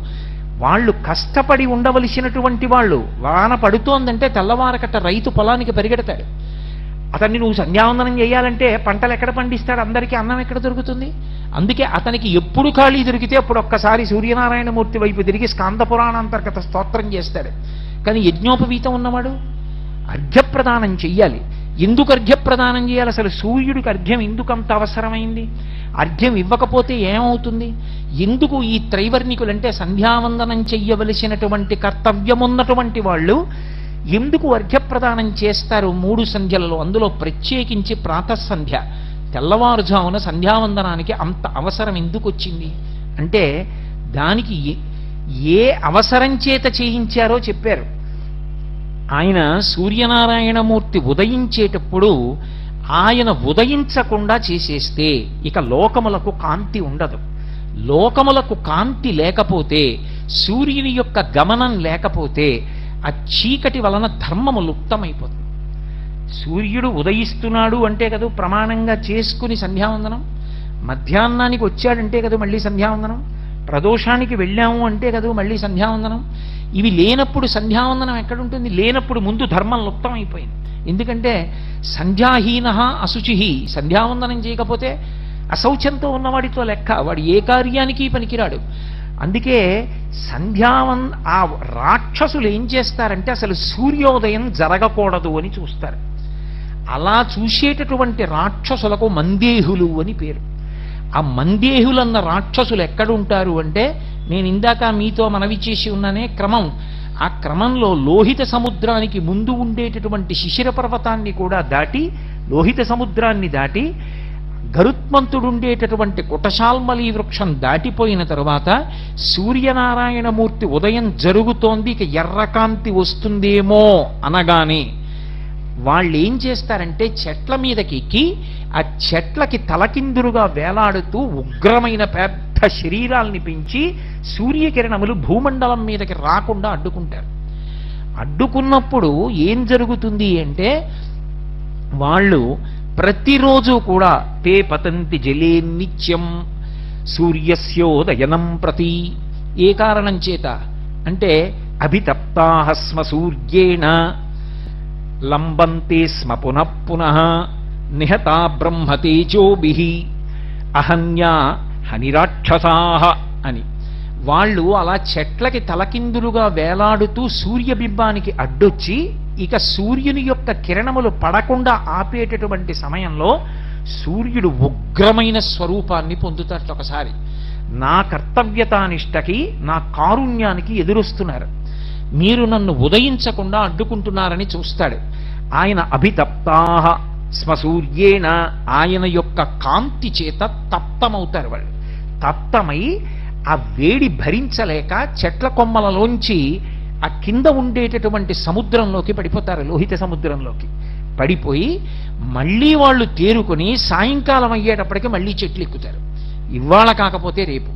వాళ్ళు కష్టపడి ఉండవలసినటువంటి వాళ్ళు, వాన పడుతోందంటే తెల్లవారకట్ట రైతు పొలానికి పరిగెడతాడు. అతన్ని నువ్వు సంధ్యావందనం చేయాలంటే పంటలు ఎక్కడ పండిస్తాడు, అందరికీ అన్నం ఎక్కడ దొరుకుతుంది? అందుకే అతనికి ఎప్పుడు ఖాళీ దొరికితే అప్పుడు ఒక్కసారి సూర్యనారాయణమూర్తి వైపు తిరిగి స్కాంద పురాణాంతర్గత స్తోత్రం చేస్తాడు. కానీ యజ్ఞోపవీతం ఉన్నవాడు అర్ఘ్యప్రదానం చెయ్యాలి. ఎందుకు అర్ఘ్యప్రదానం చేయాలి? అసలు సూర్యుడికి అర్ఘ్యం ఎందుకు అంత అవసరమైంది? అర్ఘ్యం ఇవ్వకపోతే ఏమవుతుంది? ఎందుకు ఈ త్రైవర్ణికులంటే సంధ్యావందనం చెయ్యవలసినటువంటి కర్తవ్యం ఉన్నటువంటి వాళ్ళు ఎందుకు అర్ఘ్యప్రదానం చేస్తారు 3 సంధ్యలలో? అందులో ప్రత్యేకించి ప్రాతఃసంధ్య తెల్లవారుజామున సంధ్యావందనానికి అంత అవసరం ఎందుకు వచ్చింది అంటే దానికి ఏ అవసరం చేత చేయించారో చెప్పారు. ఆయన సూర్యనారాయణమూర్తి ఉదయించేటప్పుడు ఆయన ఉదయించకుండా చేసేస్తే ఇక లోకములకు కాంతి ఉండదు. లోకములకు కాంతి లేకపోతే, సూర్యుని యొక్క గమనం లేకపోతే ఆ చీకటి వలన ధర్మము లుప్తమైపోతుంది. సూర్యుడు ఉదయిస్తున్నాడు అంటే కదా ప్రమాణంగా చేసుకుని సంధ్యావందనం, మధ్యాహ్నానికి వచ్చాడంటే కదా మళ్ళీ సంధ్యావందనం, ప్రదోషానికి వెళ్ళాము అంటే కదా మళ్ళీ సంధ్యావందనం. ఇవి లేనప్పుడు సంధ్యావందనం ఎక్కడుంటుంది? లేనప్పుడు ముందు ధర్మం లుప్తమైపోయింది. ఎందుకంటే సంధ్యాహీన అశుచి, సంధ్యావందనం చేయకపోతే అశౌచంతో ఉన్నవాడితో లెక్క, వాడు ఏ కార్యానికి పనికిరాడు. అందుకే ఆ రాక్షసులు ఏం చేస్తారంటే అసలు సూర్యోదయం జరగకూడదు అని చూస్తారు. అలా చూసేటటువంటి రాక్షసులకు మందేహులు అని పేరు. ఆ మందేహులన్న రాక్షసులు ఎక్కడుంటారు అంటే నేను ఇందాక మీతో మనవి చేసి ఉన్నానే క్రమం, ఆ క్రమంలో లోహిత సముద్రానికి ముందు ఉండేటటువంటి శిశిర పర్వతాన్ని కూడా దాటి, లోహిత సముద్రాన్ని దాటి గరుత్మంతుడుండేటటువంటి కుటశాల్మలి వృక్షం దాటిపోయిన తరువాత సూర్యనారాయణమూర్తి ఉదయం జరుగుతోంది, ఇక ఎర్రకాంతి వస్తుందేమో అనగానే వాళ్ళు ఏం చేస్తారంటే చెట్ల మీదకి ఎక్కి ఆ చెట్లకి తలకిందులుగా వేలాడుతూ ఉగ్రమైన పెద్ద శరీరాల్ని పెంచి సూర్యకిరణములు భూమండలం మీదకి రాకుండా అడ్డుకుంటారు. అడ్డుకున్నప్పుడు ఏం జరుగుతుంది అంటే వాళ్ళు ప్రతిరోజు కూడా తే పతంతి జలే నిత్యం సూర్యస్యోదయనం ప్రతి. ఏ కారణం చేత అంటే అభితప్తాః స్మ సూర్యేణ లంబంతే స్మ పునః పునః నిహతా బ్రహ్మతేజోభిః అహన్యా హనిరాక్షసాః అని. వాళ్ళు అలా చెట్లకి తలకిందులుగా వేలాడుతూ సూర్యబింబానికి అడ్డొచ్చి ఇక సూర్యుని యొక్క కిరణములు పడకుండా ఆపేటటువంటి సమయంలో సూర్యుడు ఉగ్రమైన స్వరూపాన్ని పొందుతాడు. ఒకసారి నా కర్తవ్యతానిష్టకి, నా కారుణ్యానికి ఎదురొస్తున్నారు, మీరు నన్ను ఉదయించకుండా అడ్డుకుంటున్నారని చూస్తాడు. ఆయన అభితప్తాః స్మ సూర్యేణ, ఆయన యొక్క కాంతి చేత తప్తమవుతారు. వాళ్ళు తప్తమై ఆ వేడి భరించలేక చెట్ల కొమ్మలలోంచి ఆ కింద ఉండేటటువంటి సముద్రంలోకి పడిపోతారు, లోహిత సముద్రంలోకి పడిపోయి మళ్ళీ వాళ్ళు తేరుకొని సాయంకాలం అయ్యేటప్పటికి మళ్ళీ చెట్లు ఎక్కుతారు. ఇవాళ కాకపోతే రేపు,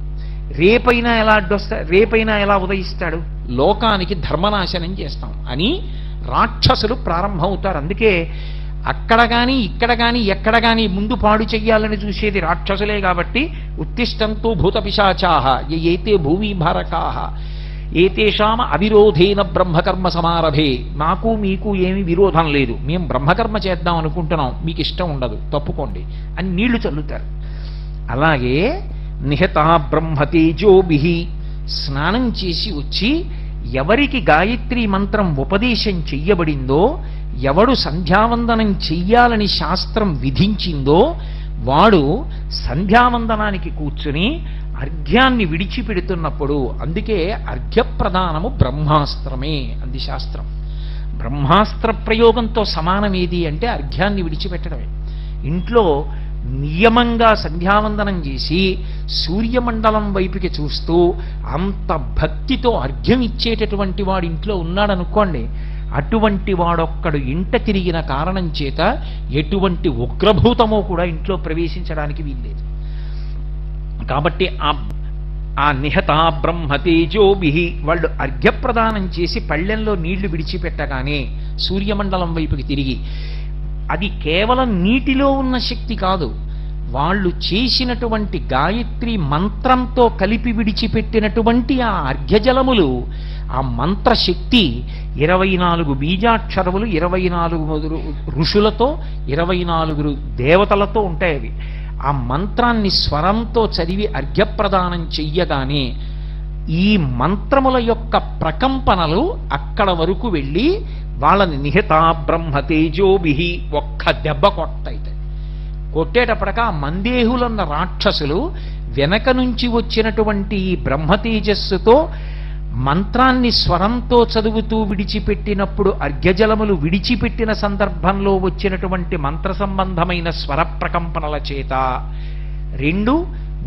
రేపైనా ఎలా అడ్డొస్తాడు, రేపైనా ఎలా ఉదయిస్తాడు, లోకానికి ధర్మనాశనం చేస్తాం అని రాక్షసులు ప్రారంభమవుతారు. అందుకే అక్కడ కానీ ఇక్కడ కానీ ఎక్కడ కానీ ముందు పాడు చెయ్యాలని చూసేది రాక్షసులే. కాబట్టి ఉత్తిష్టంతో భూత పిశాచాః ఏతే భూమి భారకాః ఏతేషామ అవిరోధేన బ్రహ్మకర్మ సమారభే. నాకు మీకు ఏమీ విరోధం లేదు, మేము బ్రహ్మకర్మ చేద్దాం అనుకుంటున్నాం, మీకు ఇష్టం ఉండదు, తప్పుకోండి అని నీళ్లు చల్లుతారు. అలాగే నిహతా బ్రహ్మతేజోభిః, స్నానం చేసి వచ్చి ఎవరికి గాయత్రీ మంత్రం ఉపదేశం చెయ్యబడిందో, ఎవడు సంధ్యావందనం చెయ్యాలని శాస్త్రం విధించిందో వాడు సంధ్యావందనానికి కూర్చుని అర్ఘ్యాన్ని విడిచిపెడుతున్నప్పుడు, అందుకే అర్ఘ్యప్రదానము బ్రహ్మాస్త్రమే అంది శాస్త్రం. బ్రహ్మాస్త్ర ప్రయోగంతో సమానమేది అంటే అర్ఘ్యాన్ని విడిచిపెట్టడమే. ఇంట్లో నియమంగా సంధ్యావందనం చేసి సూర్యమండలం వైపుకి చూస్తూ అంత భక్తితో అర్ఘ్యం ఇచ్చేటటువంటి వాడు ఇంట్లో ఉన్నాడనుకోండి, అటువంటి వాడొక్కడు ఇంట తిరిగిన కారణం చేత ఎటువంటి ఉగ్రభూతమో కూడా ఇంట్లో ప్రవేశించడానికి వీల్లేదు. కాబట్టి ఆ నిహతా బ్రహ్మతేజోభిః వాళ్ళు అర్ఘ్యప్రదానం చేసి పళ్ళెంలో నీళ్లు విడిచిపెట్టగానే సూర్యమండలం వైపుకి తిరిగి, అది కేవలం నీటిలో ఉన్న శక్తి కాదు, వాళ్ళు చేసినటువంటి గాయత్రి మంత్రంతో కలిపి విడిచిపెట్టినటువంటి ఆ అర్ఘ్యజలములు ఆ మంత్రశక్తి 24 బీజాక్షరములు, 24 ఋషులతో, 24 దేవతలతో ఉంటాయి అవి. ఆ మంత్రాన్ని స్వరంతో చదివి అర్ఘ్యప్రదానం చెయ్యగానే ఈ మంత్రముల యొక్క ప్రకంపనలు అక్కడ వరకు వెళ్ళి వాళ్ళని నిహతా బ్రహ్మ తేజోభిహి ఒక్క దెబ్బ కొట్టయితే కొట్టేటప్పటిక ఆ మందేహులన్న రాక్షసులు వెనక నుంచి వచ్చినటువంటి ఈ బ్రహ్మతేజస్సుతో మంత్రాన్ని స్వరంతో చదువుతూ విడిచిపెట్టినప్పుడు అర్ఘ్యజలములు విడిచిపెట్టిన సందర్భంలో వచ్చినటువంటి మంత్ర సంబంధమైన స్వర ప్రకంపనల చేత, 2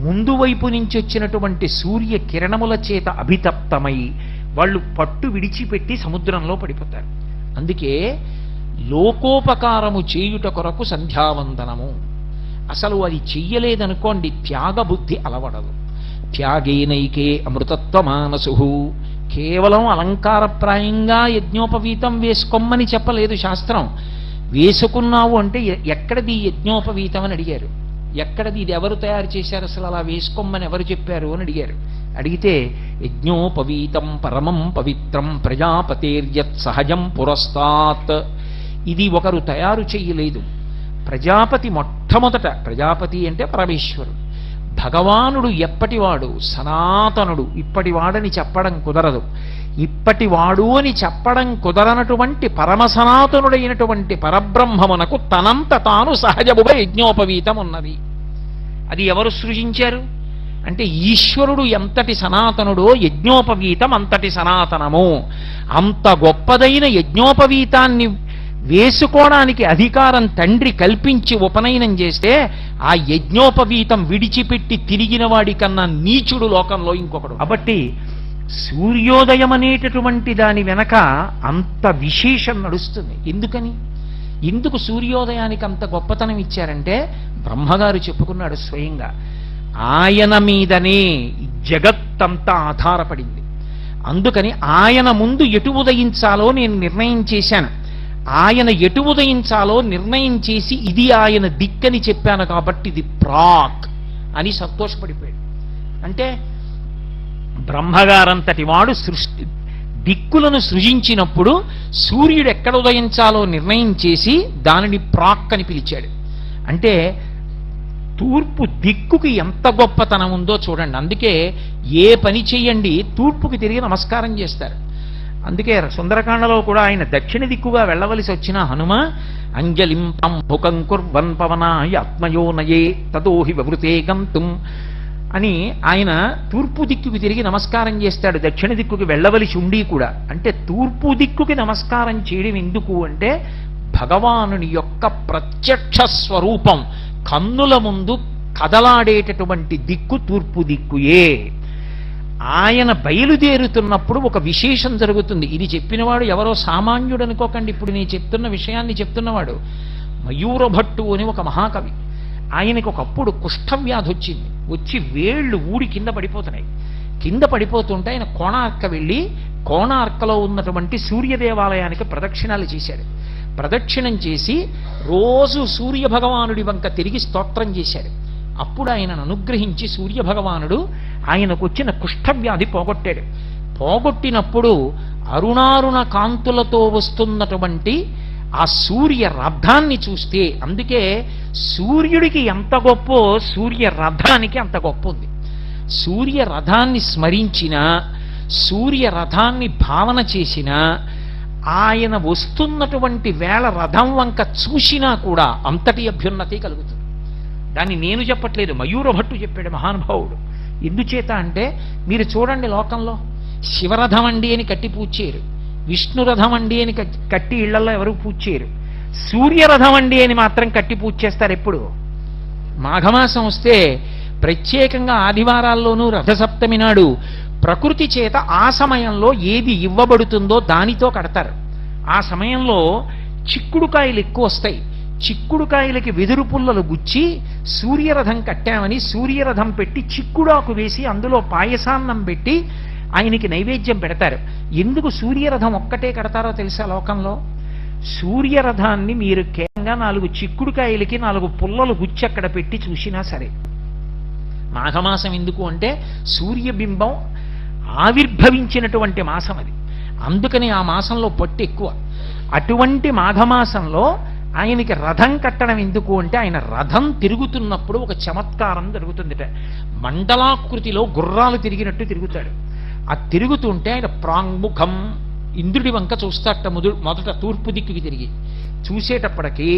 ముందు వైపు నుంచి వచ్చినటువంటి సూర్య కిరణముల చేత అభితప్తమై వాళ్ళు పట్టు విడిచిపెట్టి సముద్రంలో పడిపోతారు. అందుకే లోకోపకారము చేయుట కొరకు సంధ్యావందనము. అసలు అది చెయ్యలేదనుకోండి త్యాగబుద్ధి అలవడదు. త్యాగేనైకే అమృతత్వమానసు. కేవలం అలంకారప్రాయంగా యజ్ఞోపవీతం వేసుకోమని చెప్పలేదు శాస్త్రం. వేసుకున్నావు అంటే ఎక్కడది యజ్ఞోపవీతం అని అడిగారు. ఎక్కడది, ఇది ఎవరు తయారు చేశారు, అసలు అలా వేసుకోమని ఎవరు చెప్పారు అని అడిగారు. అడిగితే యజ్ఞోపవీతం పరమం పవిత్రం ప్రజాపతేర్యత్ సహజం పురస్తాత్. ఇది ఒకరు తయారు చెయ్యలేదు. ప్రజాపతి మొట్టమొదట, ప్రజాపతి అంటే పరమేశ్వరుడు, భగవానుడు ఎప్పటివాడు, సనాతనుడు, ఇప్పటివాడని చెప్పడం కుదరదు. ఇప్పటివాడు అని చెప్పడం కుదరనటువంటి పరమ సనాతనుడైనటువంటి పరబ్రహ్మమునకు తనంత తాను సహజముగా యజ్ఞోపవీతం ఉన్నది. అది ఎవరు సృజించారు అంటే ఈశ్వరుడు ఎంతటి సనాతనుడో యజ్ఞోపవీతం అంతటి సనాతనము. అంత గొప్పదైన యజ్ఞోపవీతాన్ని వేసుకోవడానికి అధికారం తండ్రి కల్పించి ఉపనయనం చేస్తే ఆ యజ్ఞోపవీతం విడిచిపెట్టి తిరిగిన వాడి కన్నా నీచుడు లోకంలో ఇంకొకడు. కాబట్టి సూర్యోదయం అనేటటువంటి దాని వెనక అంత విశేషం నడుస్తుంది. ఎందుకు సూర్యోదయానికి అంత గొప్పతనం ఇచ్చారంటే బ్రహ్మగారు చెప్పుకున్నాడు స్వయంగా, ఆయన మీదనే జగత్తంతా ఆధారపడింది. అందుకని ఆయన ముందు ఎటు ఉదయించాలో నేను నిర్ణయం చేశాను. ఆయన ఎటు ఉదయించాలో నిర్ణయం చేసి ఇది ఆయన దిక్కని చెప్పాను కాబట్టి ఇది ప్రాక్ అని సంతోషపడిపోయాడు. అంటే బ్రహ్మగారంతటి వాడు దిక్కులను సృజించినప్పుడు సూర్యుడు ఎక్కడ ఉదయించాలో నిర్ణయం చేసి దానిని ప్రాక్ అని పిలిచాడు. అంటే తూర్పు దిక్కుకి ఎంత గొప్పతనం ఉందో చూడండి. అందుకే ఏ పని చెయ్యండి తూర్పుకి తిరిగి నమస్కారం చేస్తారు. అందుకే సుందరకాండలో కూడా ఆయన దక్షిణ దిక్కుగా వెళ్ళవలసి వచ్చిన హనుమ అంజలిం పంభుకం కుర్వన్ పవనాయ ఆత్మయోనయే తదోహి వృతే గంతుం అని ఆయన తూర్పు దిక్కుకి తిరిగి నమస్కారం చేస్తాడు. దక్షిణ దిక్కుకి వెళ్ళవలసి ఉండి కూడా. అంటే తూర్పు దిక్కుకి నమస్కారం చేయడం ఎందుకు అంటే భగవానుని యొక్క ప్రత్యక్ష స్వరూపం కన్నుల ముందు కదలాడేటటువంటి దిక్కు తూర్పు దిక్కుయే. ఆయన బయలుదేరుతున్నప్పుడు ఒక విశేషం జరుగుతుంది. ఇది చెప్పినవాడు ఎవరో సామాన్యుడు అనుకోకండి. ఇప్పుడు నేను చెప్తున్న విషయాన్ని చెప్తున్నవాడు మయూరభట్టు అని ఒక మహాకవి. ఆయనకు ఒకప్పుడు కుష్ఠవ్యాధి వచ్చింది. వచ్చి వేళ్ళు ఊడి కింద పడిపోతున్నాయి. కింద పడిపోతుంటే ఆయన కోణార్క వెళ్ళి కోణార్కలో ఉన్నటువంటి సూర్య దేవాలయానికి ప్రదక్షిణాలు చేశాడు. ప్రదక్షిణం చేసి రోజు సూర్య భగవానుడి వంక తిరిగి స్తోత్రం చేశాడు. అప్పుడు ఆయనను అనుగ్రహించి సూర్య భగవానుడు ఆయనకు వచ్చిన కుష్ఠవ్యాధి పోగొట్టాడు. పోగొట్టినప్పుడు అరుణారుణ కాంతులతో వస్తున్నటువంటి ఆ సూర్య రథాన్ని చూస్తే, అందుకే సూర్యుడికి ఎంత గొప్పో సూర్య రథానికి అంత గొప్ప ఉంది. సూర్య రథాన్ని స్మరించిన, సూర్య రథాన్ని భావన చేసిన, ఆయన వస్తున్నటువంటి వేళ రథం వంక చూసినా కూడా అంతటి అభ్యున్నతి కలుగుతుంది. దాన్ని నేను చెప్పట్లేదు, మయూరభట్టు చెప్పాడు మహానుభావుడు. ఎందుచేత అంటే మీరు చూడండి, లోకంలో శివరథం అండి అని కట్టి పూజ చేయరు, విష్ణురథం అండి అని కట్టి ఇళ్లలో ఎవరు పూజ చేయరు. సూర్యరథం అండి అని మాత్రం కట్టి పూజ చేస్తారు. ఎప్పుడు మాఘమాసం వస్తే ప్రత్యేకంగా ఆదివారాల్లోనూ రథసప్తమి నాడు ప్రకృతి చేత ఆ సమయంలో ఏది ఇవ్వబడుతుందో దానితో కడతారు. ఆ సమయంలో చిక్కుడుకాయలు ఎక్కువ వస్తాయి. చిక్కుడుకాయలకి వెదురు పుల్లలు గుచ్చి సూర్యరథం కట్టామని సూర్యరథం పెట్టి చిక్కుడాకు వేసి అందులో పాయసాన్నం పెట్టి ఆయనకి నైవేద్యం పెడతారు. ఎందుకు సూర్యరథం ఒక్కటే కడతారో తెలుసా లోకంలో? సూర్యరథాన్ని మీరు కేవలంగా 4 చిక్కుడుకాయలకి 4 పుల్లలు గుచ్చి అక్కడ పెట్టి చూసినా సరే. మాఘమాసం ఎందుకు అంటే సూర్యబింబం ఆవిర్భవించినటువంటి మాసం అది. అందుకని ఆ మాసంలో పొట్టి ఎక్కువ. అటువంటి మాఘమాసంలో ఆయనకి రథం కట్టడం ఎందుకు అంటే, ఆయన రథం తిరుగుతున్నప్పుడు ఒక చమత్కారం జరుగుతుందిట. మండలాకృతిలో గుర్రాలు తిరిగినట్టు తిరుగుతాడు. ఆ తిరుగుతుంటే ఆయన ప్రాంగ్ముఖం, ఇంద్రుడి వంక చూస్తాట. మొదట తూర్పు దిక్కుకి తిరిగి చూసేటప్పటికీ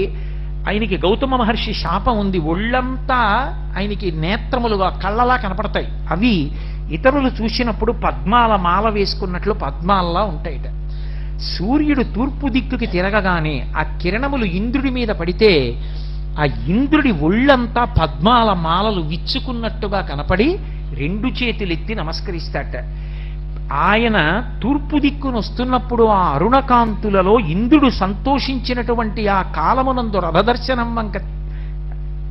ఆయనకి గౌతమ మహర్షి శాపం ఉంది. ఒళ్ళంతా ఆయనకి నేత్రములుగా కళ్ళలా కనపడతాయి. అవి ఇతరులు చూసినప్పుడు పద్మాల మాల వేసుకున్నట్లు పద్మాల్లా ఉంటాయిట. సూర్యుడు తూర్పు దిక్కుకి తిరగగానే ఆ కిరణములు ఇంద్రుడి మీద పడితే ఆ ఇంద్రుడి ఒళ్ళంతా పద్మాల మాలలు విచ్చుకున్నట్టుగా కనపడి 2 చేతులెత్తి నమస్కరిస్తాట. ఆయన తూర్పు దిక్కును వస్తున్నప్పుడు ఆ అరుణకాంతులలో ఇంద్రుడు సంతోషించినటువంటి ఆ కాలమునందు రథదర్శనం వంక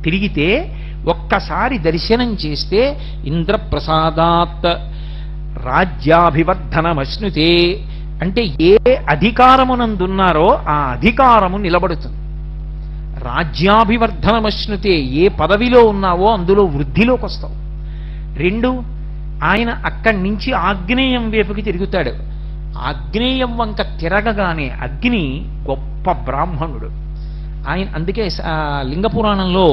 తిరిగితే ఒక్కసారి దర్శనం చేస్తే ఇంద్రప్రసాదాత్ రాజ్యాభివర్ధనమశ్నుతే అంటే ఏ అధికారమునందున్నారో ఆ అధికారము నిలబడుతుంది. రాజ్యాభివర్ధనమశ్నుతే, ఏ పదవిలో ఉన్నావో అందులో వృద్ధిలోకి వస్తావు. 2, ఆయన అక్కడి నుంచి ఆగ్నేయం వైపుకి తిరుగుతాడు. ఆగ్నేయం వంక తిరగగానే అగ్ని గొప్ప బ్రాహ్మణుడు ఆయన. అందుకే లింగపురాణంలో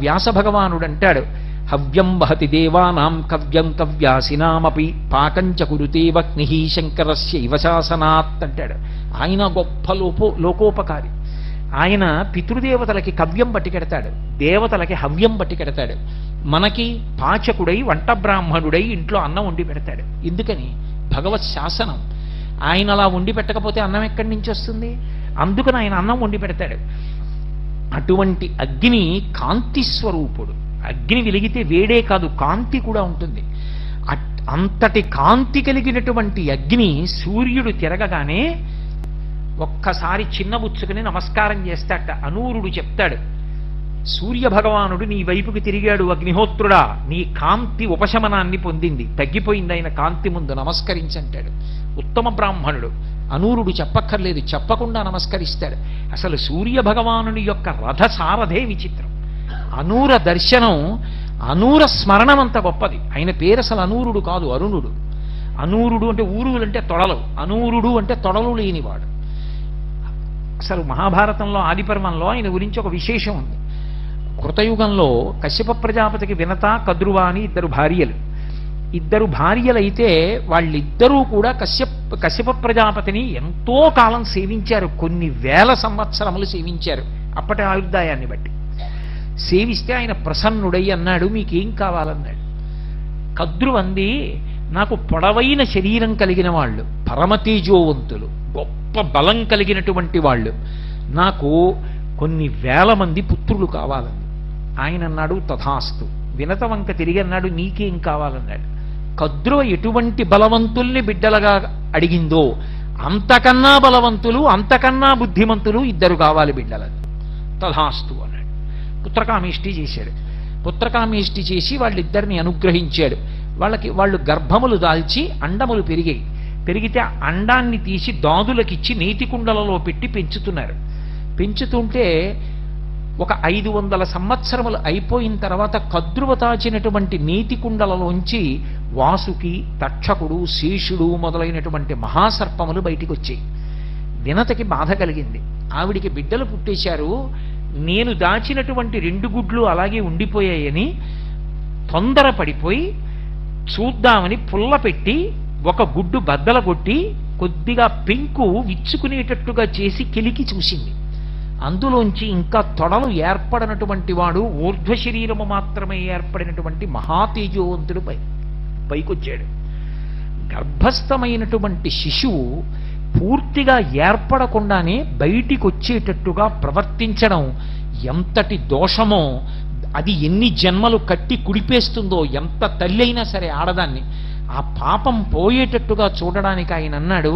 వ్యాస భగవానుడు అంటాడు, హవ్యం వహతి దేవానాం కవ్యం కవ్యాసినామపి పాకంచ కురుతే వహ్ని శంకరస్య ఇవశాసనాత్ అంటాడు. ఆయన గొప్ప లోకోపకారి. ఆయన పితృదేవతలకి కవ్యం పట్టికెడతాడు, దేవతలకి హవ్యం పట్టికెడతాడు. మనకి పాచకుడై వంట బ్రాహ్మణుడై ఇంట్లో అన్నం వండి పెడతాడు. ఎందుకని? భగవత్ శాసనం. ఆయన అలా వండి పెట్టకపోతే అన్నం ఎక్కడి నుంచి వస్తుంది? అందుకని ఆయన అన్నం వండి పెడతాడు. అటువంటి అగ్ని కాంతి స్వరూపుడు. అగ్ని వెలిగితే వేడే కాదు, కాంతి కూడా ఉంటుంది. అంతటి కాంతి కలిగినటువంటి అగ్ని సూర్యుడు తిరగగానే ఒక్కసారి చిన్నబుచ్చుకుని నమస్కారం చేస్తాట. అనూరుడు చెప్తాడు, సూర్య భగవానుడు నీ వైపుకి తిరిగాడు అగ్నిహోత్రుడా, నీ కాంతి ఉపశమనాన్ని పొందింది, తగ్గిపోయింది ఆయన కాంతి ముందు, నమస్కరించంటాడు. ఉత్తమ బ్రాహ్మణుడు. అనూరుడు చెప్పక్కర్లేదు, చెప్పకుండా నమస్కరిస్తాడు. అసలు సూర్య భగవానుని యొక్క రథసారథే విచిత్రం. అనూర దర్శనం, అనూర స్మరణం అంత గొప్పది. ఆయన పేరు అసలు అనూరుడు కాదు, అరుణుడు. అనూరుడు అంటే ఊరువులు అంటే తొడలు, అనూరుడు అంటే తొడలు లేనివాడు. అసలు మహాభారతంలో ఆదిపర్వంలో ఆయన గురించి ఒక విశేషం ఉంది. కృతయుగంలో కశ్యప ప్రజాపతికి వినత, కద్రువ అని 2 భార్యలు. 2 భార్యలైతే వాళ్ళిద్దరూ కూడా కశ్యప ప్రజాపతిని ఎంతో కాలం సేవించారు. కొన్ని వేల సంవత్సరములు సేవించారు అప్పటి ఆయుర్దాయాన్ని బట్టి. సేవిస్తే ఆయన ప్రసన్నుడై అన్నాడు, మీకేం కావాలన్నాడు. కద్రువంది, నాకు పొడవైన శరీరం కలిగిన వాళ్ళు, పరమతేజోవంతులు, గొప్ప బలం కలిగినటువంటి వాళ్ళు, నాకు కొన్ని వేల మంది పుత్రులు కావాలండి. ఆయన అన్నాడు, తథాస్తు. వినత వంక తిరిగి అన్నాడు, నీకేం కావాలన్నాడు. కద్రువ ఎటువంటి బలవంతుల్ని బిడ్డలుగా అడిగిందో అంతకన్నా బలవంతులు, అంతకన్నా బుద్ధిమంతులు 2 కావాలి బిడ్డలని. తథాస్తు అన్నాడు. పుత్రకామేష్టి చేశాడు. పుత్రకామేష్టి చేసి వాళ్ళిద్దరిని అనుగ్రహించాడు. వాళ్ళు గర్భములు దాల్చి అండములు పెరిగాయి. పెరిగితే అండాన్ని తీసి దాదులకిచ్చి నీతి కుండలలో పెట్టి పెంచుతున్నారు. పెంచుతుంటే ఒక 500 సంవత్సరములు అయిపోయిన తర్వాత కద్రువ తాచినటువంటి నీతి కుండలలోంచి వాసుకి, తక్షకుడు, శేషుడు మొదలైనటువంటి మహాసర్పములు బయటికి వచ్చాయి. వినతకి బాధ కలిగింది. ఆవిడికి బిడ్డలు పుట్టేశారు, నేను దాచినటువంటి 2 గుడ్లు అలాగే ఉండిపోయాయని తొందరపడిపోయి చూద్దామని పుల్ల పెట్టి ఒక గుడ్డు బద్దల కొట్టి కొద్దిగా పెంకు విచ్చుకునేటట్టుగా చేసి కెలికి చూసింది. అందులోంచి ఇంకా తొడలు ఏర్పడినటువంటి వాడు, ఊర్ధ్వ శరీరము మాత్రమే ఏర్పడినటువంటి మహాతేజోవంతుడు పైకొచ్చాడు. గర్భస్థమైనటువంటి శిశువు పూర్తిగా ఏర్పడకుండానే బయటికి వచ్చేటట్టుగా ప్రవర్తించడం ఎంతటి దోషమో, అది ఎన్ని జన్మలు కట్టి కుడిపేస్తుందో, ఎంత తల్లి అయినా సరే ఆడదాన్ని. ఆ పాపం పోయేటట్టుగా చూడడానికి ఆయన అన్నాడు,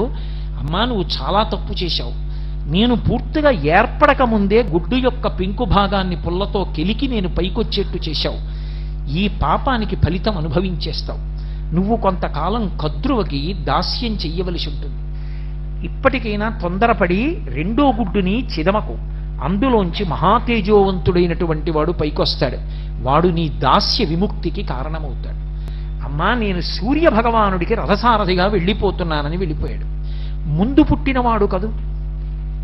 అమ్మా నువ్వు చాలా తప్పు చేశావు. నేను పూర్తిగా ఏర్పడక ముందే గుడ్డు యొక్క పెంకు భాగాన్ని పుల్లతో కెలికి నేను పైకొచ్చేట్టు చేశావు. ఈ పాపానికి ఫలితం అనుభవించేస్తావు. నువ్వు కొంతకాలం కద్రువకి దాస్యం చెయ్యవలసి ఉంటుంది. ఇప్పటికైనా తొందరపడి 2వ గుడ్డుని చిదమకు, అందులోంచి మహాతేజోవంతుడైనటువంటి వాడు పైకొస్తాడు. వాడు నీ దాస్య విముక్తికి కారణమవుతాడు. అమ్మా నేను సూర్య భగవానుడికి రథసారథిగా వెళ్ళిపోతున్నానని వెళ్ళిపోయాడు. ముందు పుట్టినవాడు కదూ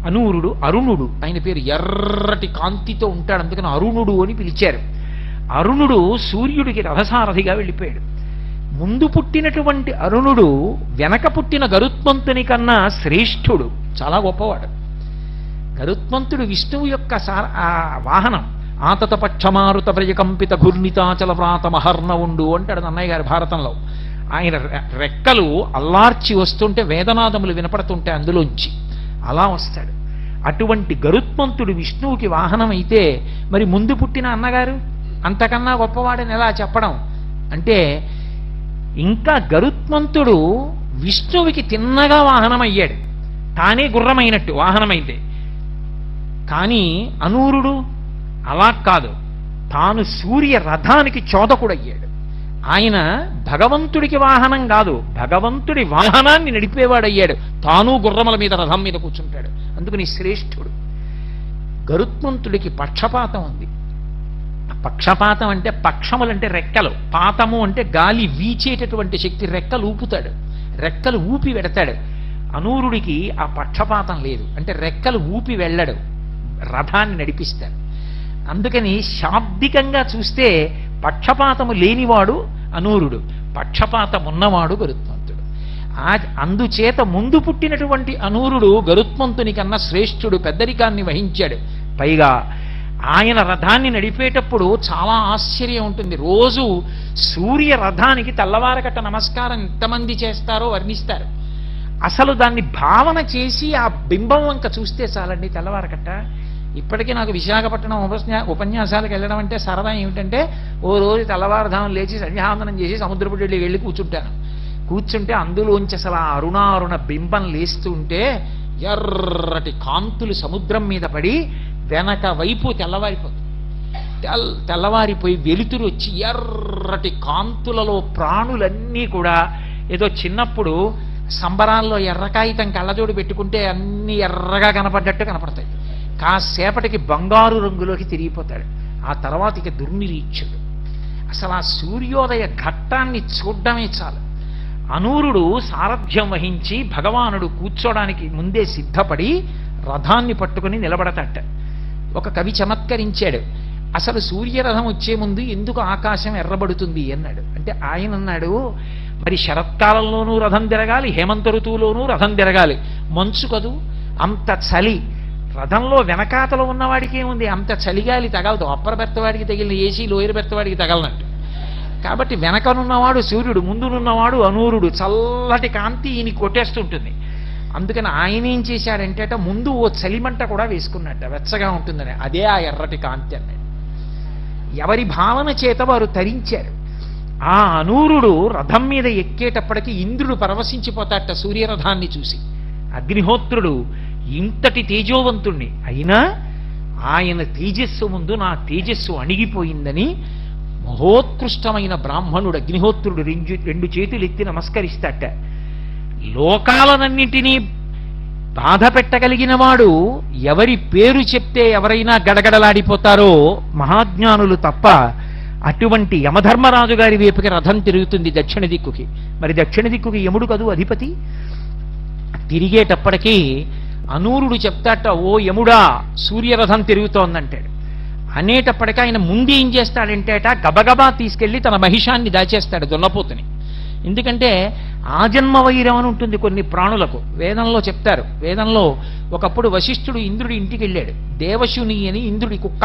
అనూరుడు, అరుణుడు ఆయన పేరు, ఎర్రటి కాంతితో ఉంటాడు, అందుకని అరుణుడు అని పిలిచారు. అరుణుడు సూర్యుడికి రథసారథిగా వెళ్ళిపోయాడు. ముందు పుట్టినటువంటి అరుణుడు వెనక పుట్టిన గరుత్మంతుని కన్నా శ్రేష్ఠుడు, చాలా గొప్పవాడు. గరుత్మంతుడు విష్ణువు యొక్క వాహనం. ఆతత పక్షమారుత ప్రజకంపిత ఘూర్ణితాచల వ్రాత మహర్ణవుండు అంటాడు నన్నయ్య గారి భారతంలో. ఆయన రెక్కలు అల్లార్చి వస్తుంటే వేదనాదములు వినపడుతుంటే అందులోంచి అలా వస్తాడు. అటువంటి గరుత్మంతుడు విష్ణువుకి వాహనం అయితే మరి ముందు పుట్టిన అన్నగారు అంతకన్నా గొప్పవాడని ఎలా చెప్పడం అంటే, ఇంకా గరుత్మంతుడు విష్ణువుకి తిన్నగా వాహనం అయ్యాడు, తానే గుర్రమైనట్టు వాహనమైతే. కానీ అనూరుడు అలా కాదు, తాను సూర్య రథానికి చోదకుడయ్యాడు. ఆయన భగవంతుడికి వాహనం కాదు, భగవంతుడి వాహనాన్ని నడిపేవాడయ్యాడు. తాను గుర్రముల మీద రథం మీద కూర్చుంటాడు. అందుకని శ్రేష్ఠుడు. గరుత్మంతుడికి పక్షపాతం ఉంది. పక్షపాతం అంటే పక్షములంటే రెక్కలు, పాతము అంటే గాలి వీచేటటువంటి శక్తి. రెక్కలు ఊపుతాడు, రెక్కలు ఊపి వెడతాడు. అనూరుడికి ఆ పక్షపాతం లేదు, అంటే రెక్కలు ఊపి వెళ్ళడు, రథాన్ని నడిపిస్తాడు. అందుకని శాబ్దికంగా చూస్తే పక్షపాతము లేనివాడు అనూరుడు, పక్షపాతం ఉన్నవాడు గరుత్మంతుడు. అందుచేత ముందు పుట్టినటువంటి అనూరుడు గరుత్మంతుని కన్నా శ్రేష్ఠుడు, పెద్దరికాన్ని వహించాడు. పైగా ఆయన రథాన్ని నడిపేటప్పుడు చాలా ఆశ్చర్యం ఉంటుంది. రోజు సూర్య రథానికి తెల్లవారకట్ట నమస్కారం ఎంతమంది చేస్తారో వర్ణిస్తారు. అసలు దాన్ని భావన చేసి ఆ బింబం వంక చూస్తే చాలండి తెల్లవారకట్ట. ఇప్పటికీ నాకు విశాఖపట్నం ఉపన్యాసాలకు వెళ్ళడం అంటే సరదా. ఏమిటంటే ఓ రోజు తెల్లవారుధామం లేచి సంధ్యావందనం చేసి సముద్రపుడికి వెళ్ళి కూర్చుంటాను. కూర్చుంటే అందులోంచి అసలు ఆ అరుణారుణ బింబం లేస్తుంటే ఎర్రటి కాంతులు సముద్రం మీద పడి వెనక వైపు తెల్లవారిపోతుంది. తెల్లవారిపోయి వెలుతురు వచ్చి ఎర్రటి కాంతులలో ప్రాణులన్నీ కూడా ఏదో చిన్నప్పుడు సంబరాల్లో ఎర్రకాగితం కళ్ళజోడు పెట్టుకుంటే అన్ని ఎర్రగా కనపడ్డట్టు కనపడతాయి. కాసేపటికి బంగారు రంగులోకి తిరిగిపోతాడు. ఆ తర్వాత ఇక దుర్నిరీక్షుడు. అసలు ఆ సూర్యోదయ ఘట్టాన్ని చూడ్డమే చాలు. అనూరుడు సారథ్యం వహించి భగవానుడు కూర్చోడానికి ముందే సిద్ధపడి రథాన్ని పట్టుకుని నిలబడతట. ఒక కవి చమత్కరించాడు, అసలు సూర్యరథం వచ్చే ముందు ఎందుకు ఆకాశం ఎర్రబడుతుంది అన్నాడు. అంటే ఆయన అన్నాడు, మరి శరత్కాలంలోనూ రథం తిరగాలి, హేమంత ఋతువులోనూ రథం తిరగాలి, మంచు కదూ, అంత చలి. రథంలో వెనకాతలో ఉన్నవాడికి ఏముంది, అంత చలిగాలి తగలదు. అప్పర బెర్తవాడికి తగిలిన ఏసీ లోయర్ బెర్తవాడికి తగలనట్టు. కాబట్టి వెనకనున్నవాడు సూర్యుడు, ముందునున్నవాడు అనూరుడు. చల్లటి కాంతి ఈయన కొట్టేస్తుంటుంది. అందుకని ఆయన ఏం చేశాడంటే ముందు ఓ చలిమంట కూడా వేసుకున్నట్ట, వెచ్చగా ఉంటుందని. అదే ఆ ఎర్రటి కాంతి అన్నాడు. ఎవరి భావన చేత వారు తరించారు. ఆ అనూరుడు రథం మీద ఎక్కేటప్పటికి ఇంద్రుడు పరవశించిపోతాట సూర్యరథాన్ని చూసి. అగ్నిహోత్రుడు ఇంతటి తేజోవంతుణ్ణి అయినా ఆయన తేజస్సు ముందు నా తేజస్సు అణిగిపోయిందని మహోత్కృష్టమైన బ్రాహ్మణుడు అగ్నిహోత్రుడు రెండు చేతులు ఎత్తి నమస్కరిస్తాట. లోకాలనన్నింటినీ బాధ పెట్టగలిగిన వాడు ఎవరి పేరు చెప్తే ఎవరైనా గడగడలాడిపోతారో మహాజ్ఞానులు తప్ప. అటువంటి యమధర్మరాజు గారి వైపుకి రథం తిరుగుతుంది దక్షిణ దిక్కుకి. మరి దక్షిణ దిక్కుకి యముడు కదూ అధిపతి. తిరిగేటప్పటికీ అనూరుడు చెప్తాట, ఓ యముడా సూర్యరథం తిరుగుతోందంటాడు. అనేటప్పటికీ ఆయన ముందు ఏం చేస్తాడంటేట గబగబా తీసుకెళ్లి తన మహిషాన్ని దాచేస్తాడు, దున్నపోతుని. ఎందుకంటే ఆజన్మ వైరం అని ఉంటుంది కొన్ని ప్రాణులకు. వేదంలో చెప్తారు. వేదంలో ఒకప్పుడు వశిష్ఠుడు ఇంద్రుడి ఇంటికి వెళ్ళాడు. దేవశుని అని ఇంద్రుడి కుక్క,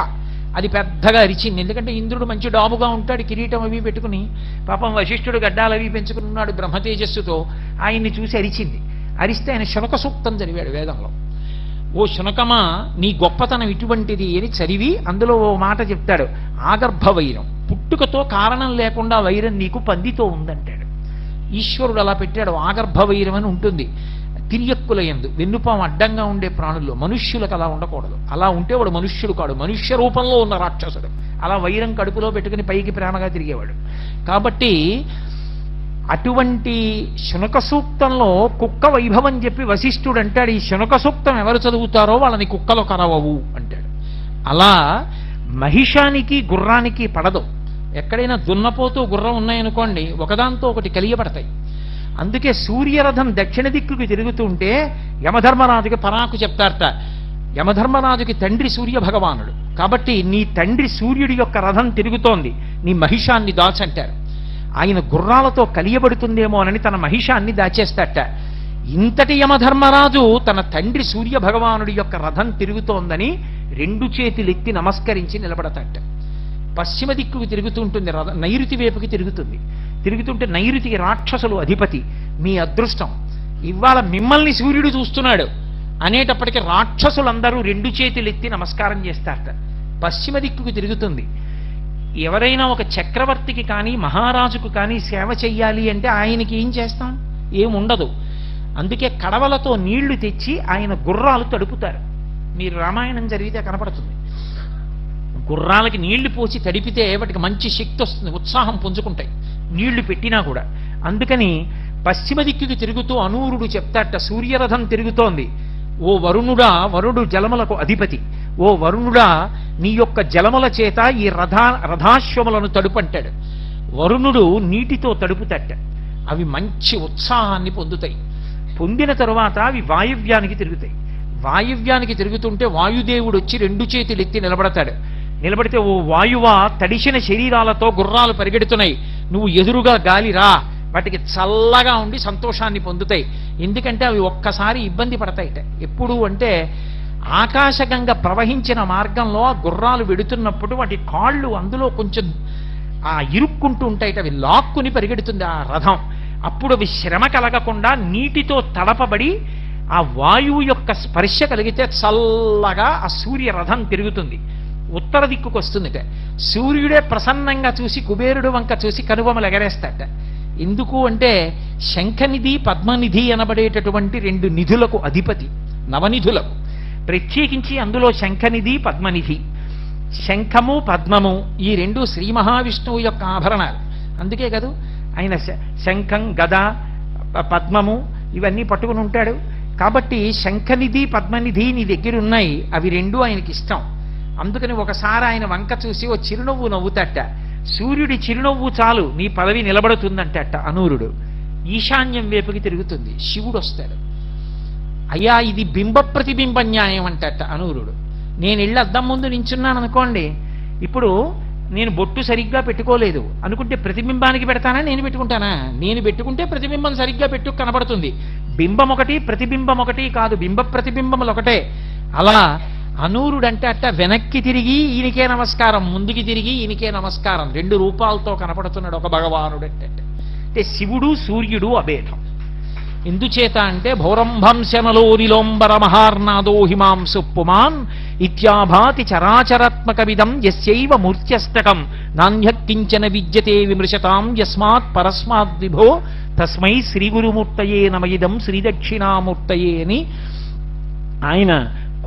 అది పెద్దగా అరిచింది. ఎందుకంటే ఇంద్రుడు మంచి డాబుగా ఉంటాడు, కిరీటం అవి పెట్టుకుని. పాపం వశిష్ఠుడు గడ్డాలు అవి పెంచుకుని ఉన్నాడు బ్రహ్మతేజస్సుతో. ఆయన్ని చూసి అరిచింది. అరిస్తే ఆయన శునక సూక్తం చదివాడు వేదంలో. ఓ శునకమా నీ గొప్పతనం ఇటువంటిది అని చదివి అందులో ఓ మాట చెప్తాడు, ఆగర్భ వైరం, పుట్టుకతో కారణం లేకుండా వైరం నీకు పందితో ఉందంటాడు. ఈశ్వరుడు అలా పెట్టాడు. ఆగర్భ వైరం అని ఉంటుంది తిరియక్కుల యందు, వెన్నుపాము అడ్డంగా ఉండే ప్రాణుల్లో. మనుష్యులకు అలా ఉండకూడదు. అలా ఉంటే వాడు మనుష్యుడు కాడు, మనుష్య రూపంలో ఉన్న రాక్షసుడు. అలా వైరం కడుపులో పెట్టుకుని పైకి ప్రేమగా తిరిగేవాడు. కాబట్టి అటువంటి శునక సూక్తంలో కుక్క వైభవం చెప్పి వశిష్ఠుడు అంటాడు, ఈ శునక సూక్తం ఎవరు చదువుతారో వాళ్ళని కుక్కలు కరవవు అంటాడు. అలా మహిషానికి గుర్రానికి పడదు. ఎక్కడైనా దున్నపోతూ గుర్రం ఉన్నాయనుకోండి, ఒకదాంతో ఒకటి కలియబడతాయి. అందుకే సూర్యరథం దక్షిణ దిక్కుకి తిరుగుతుంటే యమధర్మరాజుకి పరాకు చెప్తారట. యమధర్మరాజుకి తండ్రి సూర్య భగవానుడు కాబట్టి నీ తండ్రి సూర్యుడి యొక్క రథం తిరుగుతోంది, నీ మహిషాన్ని దాచంటారు. ఆయన గుర్రాలతో కలియబడుతుందేమోనని తన మహిషాన్ని దాచేస్తాట. ఇంతటి యమధర్మరాజు తన తండ్రి సూర్య భగవానుడి యొక్క రథం తిరుగుతోందని రెండు చేతులెత్తి నమస్కరించి నిలబడతాట. పశ్చిమ దిక్కుకు తిరుగుతుంటుంది రథం, నైరుతి వైపుకి తిరుగుతుంటే నైరుతికి రాక్షసులు అధిపతి. మీ అదృష్టం ఇవాళ మిమ్మల్ని సూర్యుడు చూస్తున్నాడు అనేటప్పటికీ రాక్షసులందరూ రెండు చేతులెత్తి నమస్కారం చేస్తారట. పశ్చిమ దిక్కుకు తిరుగుతుంది. ఎవరైనా ఒక చక్రవర్తికి కానీ మహారాజుకు కానీ సేవ చెయ్యాలి అంటే ఆయనకి ఏం చేస్తాం? ఏముండదు. అందుకే కడవలతో నీళ్లు తెచ్చి ఆయన గుర్రాలు తడుపుతారు. మీరు రామాయణం జరిగితే కనపడుతుంది. గుర్రాలకి నీళ్లు పోసి తడిపితే వాటికి మంచి శక్తి వస్తుంది, ఉత్సాహం పుంజుకుంటాయి నీళ్లు పెట్టినా కూడా. అందుకని పశ్చిమ దిక్కుకి తిరుగుతూ అనూరుడు చెప్తాట, సూర్యరథం తిరుగుతోంది. ఓ వరుణుడా, వరుడు జలములకు అధిపతి, ఓ వరుణుడా నీ యొక్క జలముల చేత ఈ రథాశ్వములను తడుపంటాడు. వరుణుడు నీటితో తడుపుతట. అవి మంచి ఉత్సాహాన్ని పొందుతాయి. పొందిన తరువాత అవి వాయువ్యానికి తిరుగుతాయి. వాయువ్యానికి తిరుగుతుంటే వాయుదేవుడు వచ్చి రెండు చేతులు ఎత్తి నిలబడతాడు. నిలబడితే ఓ వాయువా, తడిసిన శరీరాలతో గుర్రాలు పరిగెడుతున్నాయి, నువ్వు ఎదురుగా గాలిరా, వాటికి చల్లగా ఉండి సంతోషాన్ని పొందుతాయి. ఎందుకంటే అవి ఒక్కసారి ఇబ్బంది పడతాయిట. ఎప్పుడు అంటే ఆకాశగంగ ప్రవహించిన మార్గంలో ఆ గుర్రాలు వెడుతున్నప్పుడు వాటి కాళ్ళు అందులో కొంచెం ఇరుక్కుంటూ ఉంటాయిట. అవి లాక్కుని పరిగెడుతుంది ఆ రథం. అప్పుడు అవి శ్రమ కలగకుండా నీటితో తడపబడి ఆ వాయువు యొక్క స్పర్శ కలిగితే చల్లగా ఆ సూర్య రథం తిరుగుతుంది. ఉత్తర దిక్కుకు వస్తుందిట. సూర్యుడే ప్రసన్నంగా చూసి కుబేరుడు వంక చూసి కనుబొమలు ఎగరేస్తాట. ఎందుకు అంటే శంఖనిధి పద్మనిధి అనబడేటటువంటి రెండు నిధులకు అధిపతి, నవనిధులకు. ప్రత్యేకించి అందులో శంఖనిధి పద్మనిధి. శంఖము పద్మము ఈ రెండు శ్రీ మహావిష్ణువు యొక్క ఆభరణాలు. అందుకే కదా ఆయన శంఖం గద పద్మము ఇవన్నీ పట్టుకుని ఉంటాడు. కాబట్టి శంఖనిధి పద్మనిధి నీ దగ్గర ఉన్నాయి, అవి రెండు ఆయనకి ఇష్టం. అందుకని ఒకసారి ఆయన వంక చూసి ఓ చిరునవ్వు నవ్వుతట. సూర్యుడి చిరునవ్వు చాలు నీ పదవి నిలబడుతుందంటట అనూరుడు. ఈశాన్యం వైపుకి తిరుగుతుంది. శివుడు వస్తాడు. అయ్యా ఇది బింబ ప్రతిబింబ న్యాయం అంటట అనూరుడు. నేను ఇళ్ళ అద్దం ముందు నించున్నాను అనుకోండి, ఇప్పుడు నేను బొట్టు సరిగ్గా పెట్టుకోలేదు అనుకుంటే ప్రతిబింబానికి పెడతానా, నేను పెట్టుకుంటానా? నేను పెట్టుకుంటే ప్రతిబింబం సరిగ్గా పెట్టు కనబడుతుంది. బింబం ఒకటి ప్రతిబింబం ఒకటి కాదు, బింబ ప్రతిబింబములు ఒకటే. అలా అనూరుడంటే అట్ట వెనక్కి తిరిగి ఈయనకే నమస్కారం, ముందుకి తిరిగి ఈయనకే నమస్కారం, రెండు రూపాలతో కనపడుతున్నాడు ఒక భగవానుడు. అంటే శివుడు సూర్యుడు అభేదం. ఎందుచేత అంటే భౌరంభంశనలో నిలోంబర మహార్నాదో హిమాంసు పుమాన్ ఇత్యాభాతి చరాచరాత్మక విదం యస్యైవ మూర్త్యస్తకం నాణ్యకించన విద్యతే విమృశతాం యస్మాత్ పరస్మాద్ విభో తస్మై శ్రీగురుమూర్తయే నమయిదం శ్రీదక్షిణామూర్తయే అని ఆయన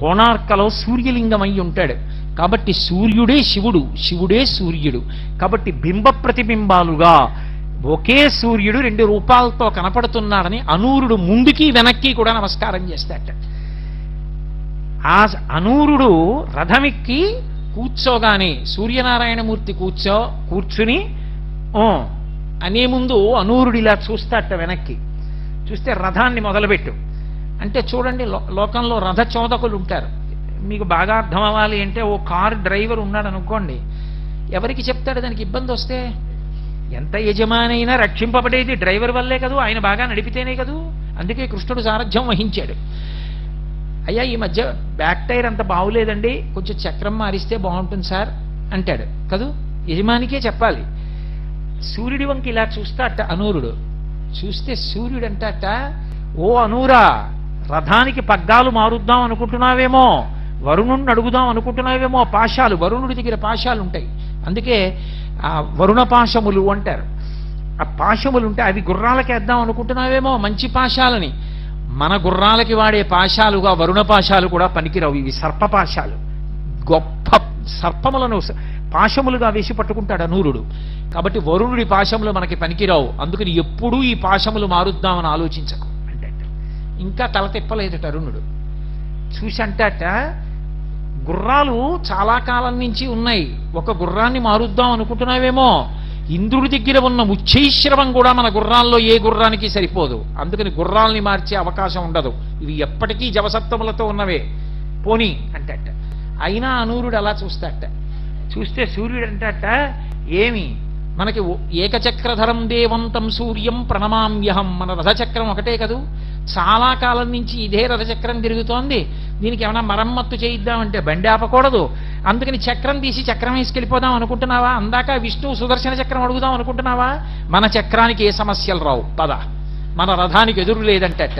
కోణార్కలో సూర్యలింగమై ఉంటాడు. కాబట్టి సూర్యుడే శివుడు, శివుడే సూర్యుడు. కాబట్టి బింబ ప్రతిబింబాలుగా ఒకే సూర్యుడు రెండు రూపాలతో కనపడుతున్నాడని అనూరుడు ముందుకి వెనక్కి కూడా నమస్కారం చేస్తాట. ఆ అనూరుడు రథమెక్కి కూర్చోగానే సూర్యనారాయణమూర్తి కూర్చుని అనే ముందు అనూరుడు ఇలా చూస్తాట. వెనక్కి చూస్తే రథాన్ని మొదలుపెట్టు అంటే చూడండి, లోకంలో రథ చోదకులు ఉంటారు. మీకు బాగా అర్థం అవ్వాలి అంటే ఓ కారు డ్రైవర్ ఉన్నాడు అనుకోండి, ఎవరికి చెప్తాడు దానికి ఇబ్బంది వస్తే? ఎంత యజమాని అయినా రక్షింపబడేది డ్రైవర్ వల్లే కదూ, ఆయన బాగా నడిపితేనే కదూ. అందుకే కృష్ణుడు సారథ్యం వహించాడు. అయ్యా ఈ మధ్య బ్యాక్ టైర్ అంత బాగులేదండి, కొంచెం చక్రం మారిస్తే బాగుంటుంది సార్ అంటాడు కదూ, యజమానికే చెప్పాలి. సూర్యుడి వంకి ఇలా చూస్తాట అనూరుడు. చూస్తే సూర్యుడు అంటాట, ఓ అనూరా, రథానికి పగ్గాలు మారుద్దాం అనుకుంటున్నావేమో, వరుణుణ్ణి అడుగుదాం అనుకుంటున్నావేమో. పాశాలు, వరుణుడి దగ్గర పాశాలు ఉంటాయి. అందుకే ఆ వరుణ పాశములు అంటారు. ఆ పాశములు ఉంటే అవి గుర్రాలకి వేద్దాం అనుకుంటున్నావేమో, మంచి పాశాలని. మన గుర్రాలకి వాడే పాశాలుగా వరుణ పాశాలు కూడా పనికిరావు. ఇవి సర్పపాశాలు, గొప్ప సర్పములను పాశములుగా వేసి పట్టుకుంటాడు అనూరుడు. కాబట్టి వరుణుడి పాశములు మనకి పనికిరావు. అందుకని ఎప్పుడూ ఈ పాశములు మారుద్దామని ఆలోచించకు అంటే ఇంకా తల తిప్పలేదట అరుణుడు. చూసి అంటాట, గుర్రాలు చాలా కాలం నుంచి ఉన్నాయి, ఒక గుర్రాన్ని మారుద్దాం అనుకుంటున్నావేమో. ఇంద్రుడి దగ్గర ఉన్న ఉచ్చైశ్రవం కూడా మన గుర్రాల్లో ఏ గుర్రానికి సరిపోదు. అందుకని గుర్రాల్ని మార్చే అవకాశం ఉండదు, ఇవి ఎప్పటికీ జవసత్వములతో ఉన్నవే, పోనీ అంటట. అయినా అనూరుడు అలా చూస్తాట. చూస్తే సూర్యుడు అంటట, ఏమి మనకి ఏకచక్రధరం దేవంతం సూర్యం ప్రణమామ్యహం, మన రథచక్రం ఒకటే కదూ, చాలా కాలం నుంచి ఇదే రథచక్రం తిరుగుతోంది, దీనికి ఏమైనా మరమ్మత్తు చేయిద్దామంటే బండి ఆపకూడదు, అందుకని చక్రం తీసి చక్రం వేసుకెళ్ళిపోదాం అనుకుంటున్నావా? అందాక విష్ణువు సుదర్శన చక్రం అడుగుదాం అనుకుంటున్నావా? మన చక్రానికి ఏ సమస్యలు రావు, పద, మన రథానికి ఎదురు లేదంటట.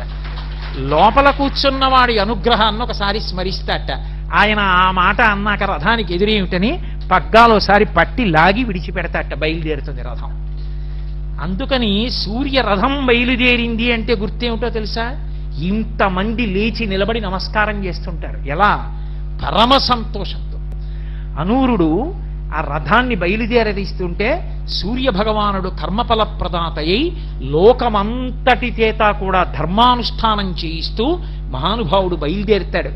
లోపల కూర్చున్నవాడి అనుగ్రహాన్ని ఒకసారి స్మరిస్తాట. ఆయన ఆ మాట అన్నాక రథానికి ఎదురేమిటని పగ్గాలోసారి పట్టి లాగి విడిచిపెడతాట, బయలుదేరుతుంది రథం. అందుకని సూర్య రథం బయలుదేరింది అంటే గుర్తేమిటో తెలుసా? ఇంతమంది లేచి నిలబడి నమస్కారం చేస్తుంటారు. ఎలా? పరమ సంతోషంతో. అనూరుడు ఆ రథాన్ని బయలుదేరదీస్తుంటే సూర్య భగవానుడు కర్మఫల ప్రదాతయ్యి లోకమంతటి చేత కూడా ధర్మానుష్ఠానం చేయిస్తూ మహానుభావుడు బయలుదేరుతాడు.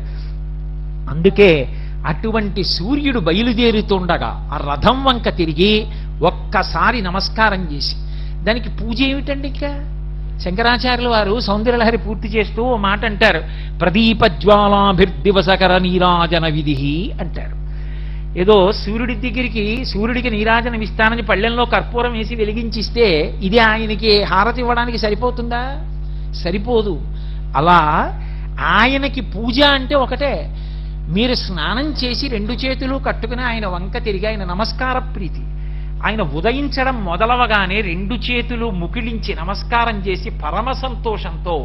అందుకే అటువంటి సూర్యుడు బయలుదేరుతుండగా ఆ రథం వంక తిరిగి ఒక్కసారి నమస్కారం చేసి, దానికి పూజ ఏమిటండి? ఇంకా శంకరాచార్యుల వారు సౌందర్యలహరి పూర్తి చేస్తూ ఓ మాట అంటారు, ప్రదీపజ్వాలాభిర్దివసకర నీరాజన విధి అంటారు. ఏదో సూర్యుడి దగ్గరికి సూర్యుడికి నీరాజనం ఇస్తానని పళ్ళెంలో కర్పూరం వేసి వెలిగించిస్తే ఇది ఆయనకి హారతి ఇవ్వడానికి సరిపోతుందా? సరిపోదు. అలా ఆయనకి పూజ అంటే ఒకటే. మీరు స్నానం చేసి రెండు చేతులు కట్టుకుని ఆయన వంక తిరిగి, ఆయన నమస్కార ప్రీతి, ఆయన ఉదయించడం మొదలవగానే రెండు చేతులు ముకిలించి నమస్కారం చేసి పరమ సంతోషంతో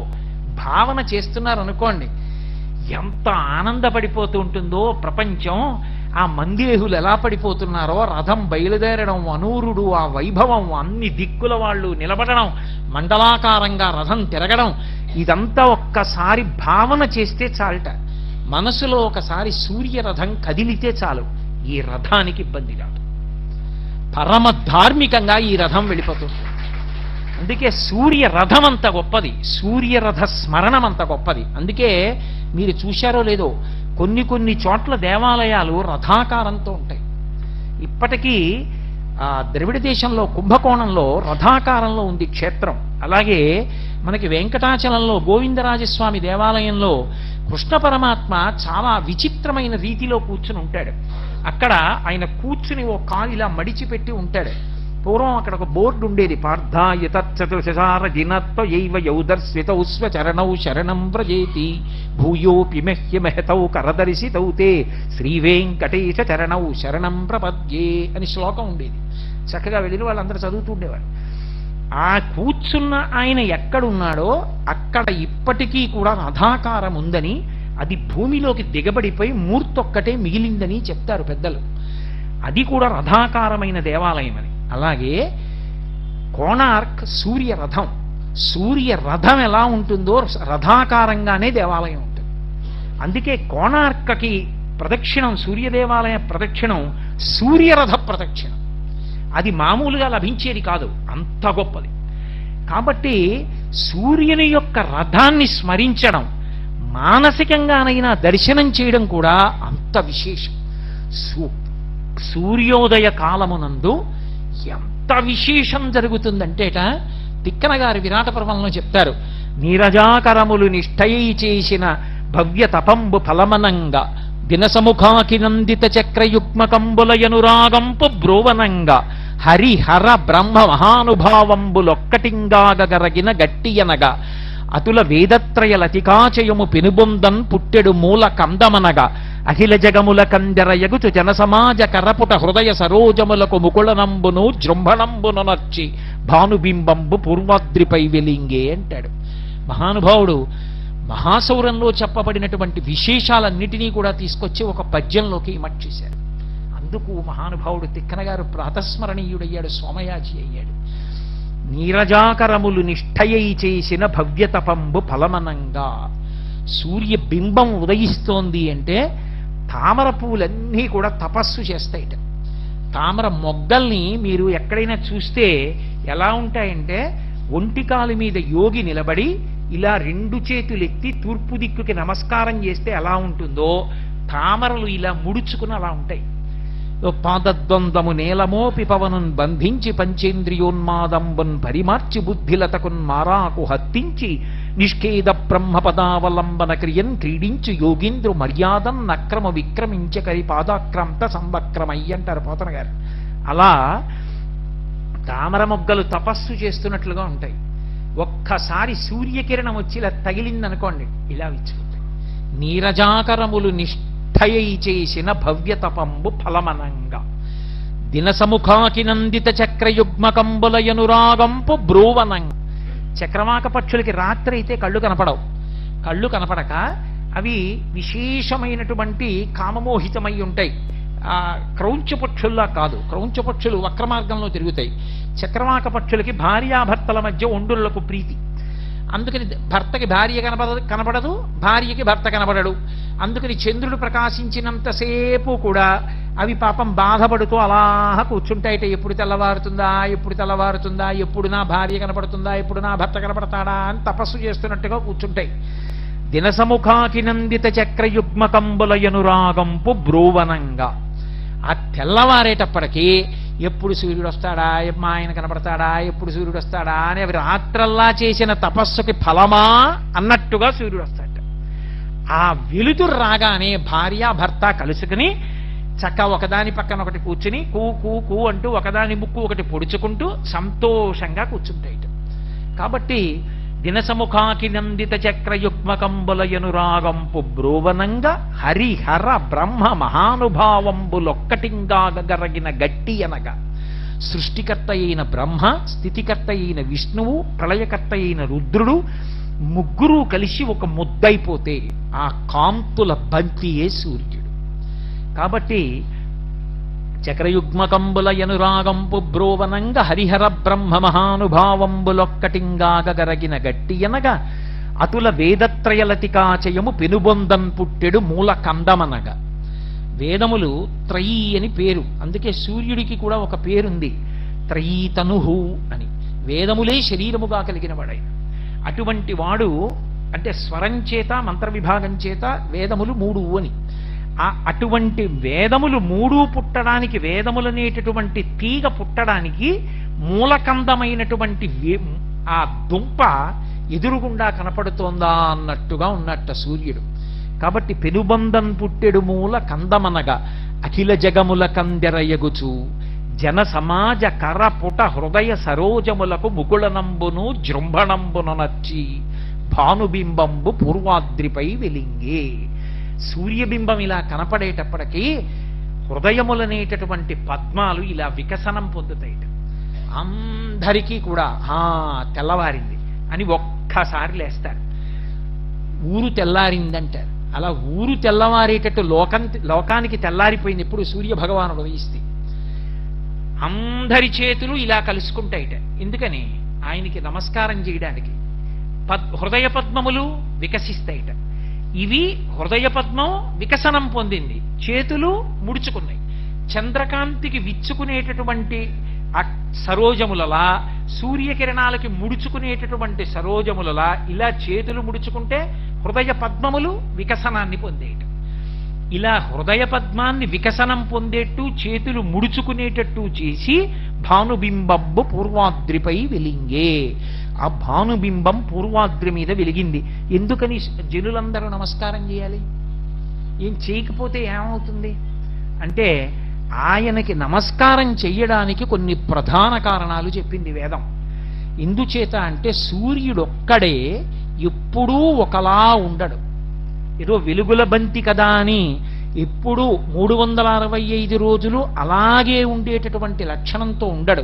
భావన చేస్తున్నారు అనుకోండి, ఎంత ఆనందపడిపోతూ ఉంటుందో ప్రపంచం. ఆ మందిరేహులు ఎలా పడిపోతున్నారో, రథం బయలుదేరడం, అనూరుడు ఆ వైభవం, అన్ని దిక్కుల వాళ్ళు నిలబడడం, మండలాకారంగా రథం తిరగడం, ఇదంతా ఒక్కసారి భావన చేస్తే చాలట. మనసులో ఒకసారి సూర్యరథం కదిలితే చాలు, ఈ రథానికి ఇబ్బంది రాదు. పరమ ధార్మికంగా ఈ రథం వెళ్ళిపోతుంది. అందుకే సూర్య రథం అంత గొప్పది, సూర్యరథ స్మరణం అంత గొప్పది. అందుకే మీరు చూశారో లేదో, కొన్ని చోట్ల దేవాలయాలు రథాకారంతో ఉంటాయి. ఇప్పటికీ ద్రవిడ దేశంలో కుంభకోణంలో రథాకారంలో ఉంది క్షేత్రం. అలాగే మనకి వెంకటాచలంలో గోవిందరాజస్వామి దేవాలయంలో కృష్ణ పరమాత్మ చాలా విచిత్రమైన రీతిలో కూర్చుని ఉంటాడు. అక్కడ ఆయన కూర్చుని ఓ కాలు ఇలా మడిచిపెట్టి ఉంటాడు. పూర్వం అక్కడ ఒక బోర్డు ఉండేది, పార్థాయ తచ్చతుషార జినత్వ యైవ యౌదర్శ్వితౌ స్వచరణౌ శరణం వ్రజేతి భూయోపి మహ్యమహతౌ కరదర్శితౌ తే శ్రీవేంకటేశ చరణౌ శరణం ప్రపద్యే అని శ్లోకం ఉండేది. చక్కగా వెళ్ళిన వాళ్ళందరూ చదువుతూ ఉండేవారు. ఆ కూర్చున్న ఆయన ఎక్కడున్నాడో అక్కడ ఇప్పటికీ కూడా రథాకారం ఉందని, అది భూమిలోకి దిగబడిపోయి మూర్తొక్కటే మిగిలిందని చెప్తారు పెద్దలు. అది కూడా రథాకారమైన దేవాలయం అని. అలాగే కోణార్క్ సూర్యరథం, సూర్యరథం ఎలా ఉంటుందో రథాకారంగానే దేవాలయం ఉంటుంది. అందుకే కోణార్కకి ప్రదక్షిణం, సూర్యదేవాలయ ప్రదక్షిణం సూర్యరథ ప్రదక్షిణం. అది మామూలుగా లభించేది కాదు, అంత గొప్పది. కాబట్టి సూర్యుని యొక్క రథాన్ని స్మరించడం, మానసికంగానైనా దర్శనం చేయడం కూడా అంత విశేషం. సూర్యోదయ కాలమునందు ఎంత విశేషం జరుగుతుందంటేట తిక్కన గారి విరాట పర్వంలో చెప్తారు, నీరజాకరములు నిష్ఠయై చేసిన భవ్య తపంబు ఫలమనంగా దినసముఖాకి నందిత చక్రయుగ్మకంబులయనురాగంపు బ్రోవనంగా హరిహర బ్రహ్మ మహానుభావంబులొక్కటింగాగరగిన గట్టియనగా అతుల వేదత్రయ లతికాచయము పెనుబొందన్ పుట్టెడు మూల కందమనగా అఖిల జగముల కందరయగుచు జనసమాజ కరపుట హృదయ సరోజములకు ముకుళనంబును జృంభణంబును నర్చి భానుబింబంబు పూర్వాద్రిపై వెలింగే అంటాడు మహానుభావుడు. మహాసౌరంలో చెప్పబడినటువంటి విశేషాలన్నిటినీ కూడా తీసుకొచ్చి ఒక పద్యంలోకి ఇమర్చేశారు. అందుకు మహానుభావుడు తిక్కన గారు ప్రాతస్మరణీయుడయ్యాడు, సోమయాజి అయ్యాడు. నీరజాకరములు నిష్ఠయై చేసిన భవ్యతపంబు ఫలమనంగా, సూర్య బింబం ఉదయిస్తోంది అంటే తామర పూలన్నీ కూడా తపస్సు చేస్తాయిట. తామర మొగ్గల్ని మీరు ఎక్కడైనా చూస్తే ఎలా ఉంటాయంటే, ఒంటికాలు మీద యోగి నిలబడి ఇలా రెండు చేతులెత్తి తూర్పు దిక్కుకి నమస్కారం చేస్తే ఎలా ఉంటుందో, తామరలు ఇలా ముడుచుకుని అలా ఉంటాయి. పాదద్వందము నేలమోపి పవనున్ బంధించి పంచేంద్రియోన్మాదంబున్ పరిమార్చి బుద్ధిలతకున్ మారాకు హత్తించి నిష్కేద బ్రహ్మపదావలంబన క్రియన్ క్రీడించు యోగీంద్రు మర్యాదం నక్రమ విక్రమించ కరి పాదాక్రాంత సంవక్రమయ్య అంటారు పోతన గారు. అలా తామర మొగ్గలు తపస్సు చేస్తున్నట్లుగా ఉంటాయి. ఒక్కసారి సూర్యకిరణం వచ్చి ఇలా తగిలిందనుకోండి, ఇలా విచ్చుకుంటాయి. నీరజాకరములు నిష్ఠయై చేసిన భవ్యతపంబు ఫలమనంగా దినసముఖాకి నందిత చక్రయుగ్మకంబులయనురాగంపు బ్రోవనంగా. చక్రవాక పక్షులకి రాత్రి అయితే కళ్ళు కనపడవు. కళ్ళు కనపడక అవి విశేషమైనటువంటి కామమోహితమై ఉంటాయి. క్రౌంచ పక్షుల్లా కాదు. క్రౌంచ పక్షులు వక్ర మార్గంలో తిరుగుతాయి. చక్రవాక పక్షులకి భార్యాభర్తల మధ్య ఒండులకు ప్రీతి. అందుకని భర్తకి భార్య కనపడదు, భార్యకి భర్త కనపడడు. అందుకని చంద్రుడు ప్రకాశించినంతసేపు కూడా అవి పాపం బాధపడుతూ అలా కూర్చుంటాయిట. ఎప్పుడు తెల్లవారుతుందా, ఎప్పుడు తెల్లవారుతుందా, ఎప్పుడు నా భార్య కనపడుతుందా, ఎప్పుడు నా భర్త కనపడతాడా అని తపస్సు చేస్తున్నట్టుగా కూర్చుంటాయి. దినసముఖాకి నందిత చక్రయుగ్మకంబులయనురాగంపు బ్రోవనంగా. ఆ తెల్లవారేటప్పటికీ ఎప్పుడు సూర్యుడు వస్తాడా, మా ఆయన కనపడతాడా, ఎప్పుడు సూర్యుడు వస్తాడా అని అవి రాత్రల్లా చేసిన తపస్సుకి ఫలమా అన్నట్టుగా సూర్యుడు వస్తాడు. ఆ వెలుతురు రాగానే భార్య భర్త కలుసుకుని చక్క ఒకదాని పక్కన ఒకటి కూర్చుని కూ కూ కూ అంటూ ఒకదాని ముక్కు ఒకటి పొడుచుకుంటూ సంతోషంగా కూర్చుంటాయి. కాబట్టి దినసముఖాకి నందిత చక్రయుగ్మకంబులయనురాగంపు బ్రోవనంగా హరిహర బ్రహ్మ మహానుభావంబులొక్కటింగాగరగిన గట్టి అనగా సృష్టికర్త అయిన బ్రహ్మ, స్థితికర్త అయిన విష్ణువు, ప్రళయకర్త అయిన రుద్రుడు ముగ్గురు కలిసి ఒక ముద్దైపోతే ఆ కాంతుల బంతియే సూర్యుడు. కాబట్టి చక్రయుగ్మకంబులయనురాగంపు బ్రోవనంగ హరిహర బ్రహ్మ మహానుభావంబులొక్కటింగాగరగిన గట్టి అనగా అతుల వేదత్రయలతికాచయము పెనుబొందన్ పుట్టెడు మూల కందమనగా. వేదములు త్రయీ అని పేరు. అందుకే సూర్యుడికి కూడా ఒక పేరుంది, త్రయీతనుహు అని. వేదములే శరీరముగా కలిగిన వాడైన అటువంటి వాడు. అంటే స్వరం చేత మంత్ర విభాగం చేత వేదములు 3 అని. అటువంటి వేదములు 3 పుట్టడానికి, వేదములనేటటువంటి తీగ పుట్టడానికి మూలకందమైనటువంటి ఆ దుంప ఎదురుగుండా కనపడుతోందా అన్నట్టుగా ఉన్నట్ట సూర్యుడు. కాబట్టి పెనుబంధం పుట్టెడు మూల కందమనగా అఖిల జగముల కందెరయగుచు జన సమాజ కరపుట హృదయ సరోజములకు ముకుళనంబును జృంభణంబును నచ్చి భానుబింబంబు పూర్వాద్రిపై వెలింగే. సూర్యబింబం ఇలా కనపడేటప్పటికీ హృదయములనేటటువంటి పద్మాలు ఇలా వికసనం పొందుతాయి. అందరికీ కూడా తెల్లవారింది అని ఒక్కసారి లేస్తారు. ఊరు తెల్లారిందంటారు. అలా ఊరు తెల్లవారేటట్టు లోకానికి తెల్లారిపోయింది ఎప్పుడు సూర్య భగవానుడు ఉదయిస్తే. అందరి చేతులు ఇలా కలుసుకుంటాయిట. ఎందుకని? ఆయనకి నమస్కారం చేయడానికి. హృదయ పద్మములు వికసిస్తాయిట. ఇవి హృదయ పద్మం వికసనం పొందింది, చేతులు ముడుచుకున్నాయి. చంద్రకాంతికి విచ్చుకునేటటువంటి సరోజములలా, సూర్యకిరణాలకి ముడుచుకునేటటువంటి సరోజములలా ఇలా చేతులు ముడుచుకుంటే హృదయ పద్మములు వికసనాన్ని పొందేయటం. ఇలా హృదయ పద్మాన్ని వికసనం పొందేట్టు చేతులు ముడుచుకునేటట్టు చేసి భానుబింబంబు పూర్వాద్రిపై వెలింగే. ఆ భానుబింబం పూర్వాద్రి మీద వెలిగింది. ఎందుకని జనులందరూ నమస్కారం చేయాలి? ఏం చేయకపోతే ఏమవుతుంది అంటే, ఆయనకి నమస్కారం చెయ్యడానికి కొన్ని ప్రధాన కారణాలు చెప్పింది వేదం. ఎందుచేత అంటే సూర్యుడొక్కడే ఎప్పుడూ ఒకలా ఉండడు. ఏదో వెలుగుల బంతి కదా అని ఎప్పుడూ 365 రోజులు అలాగే ఉండేటటువంటి లక్షణంతో ఉండడు.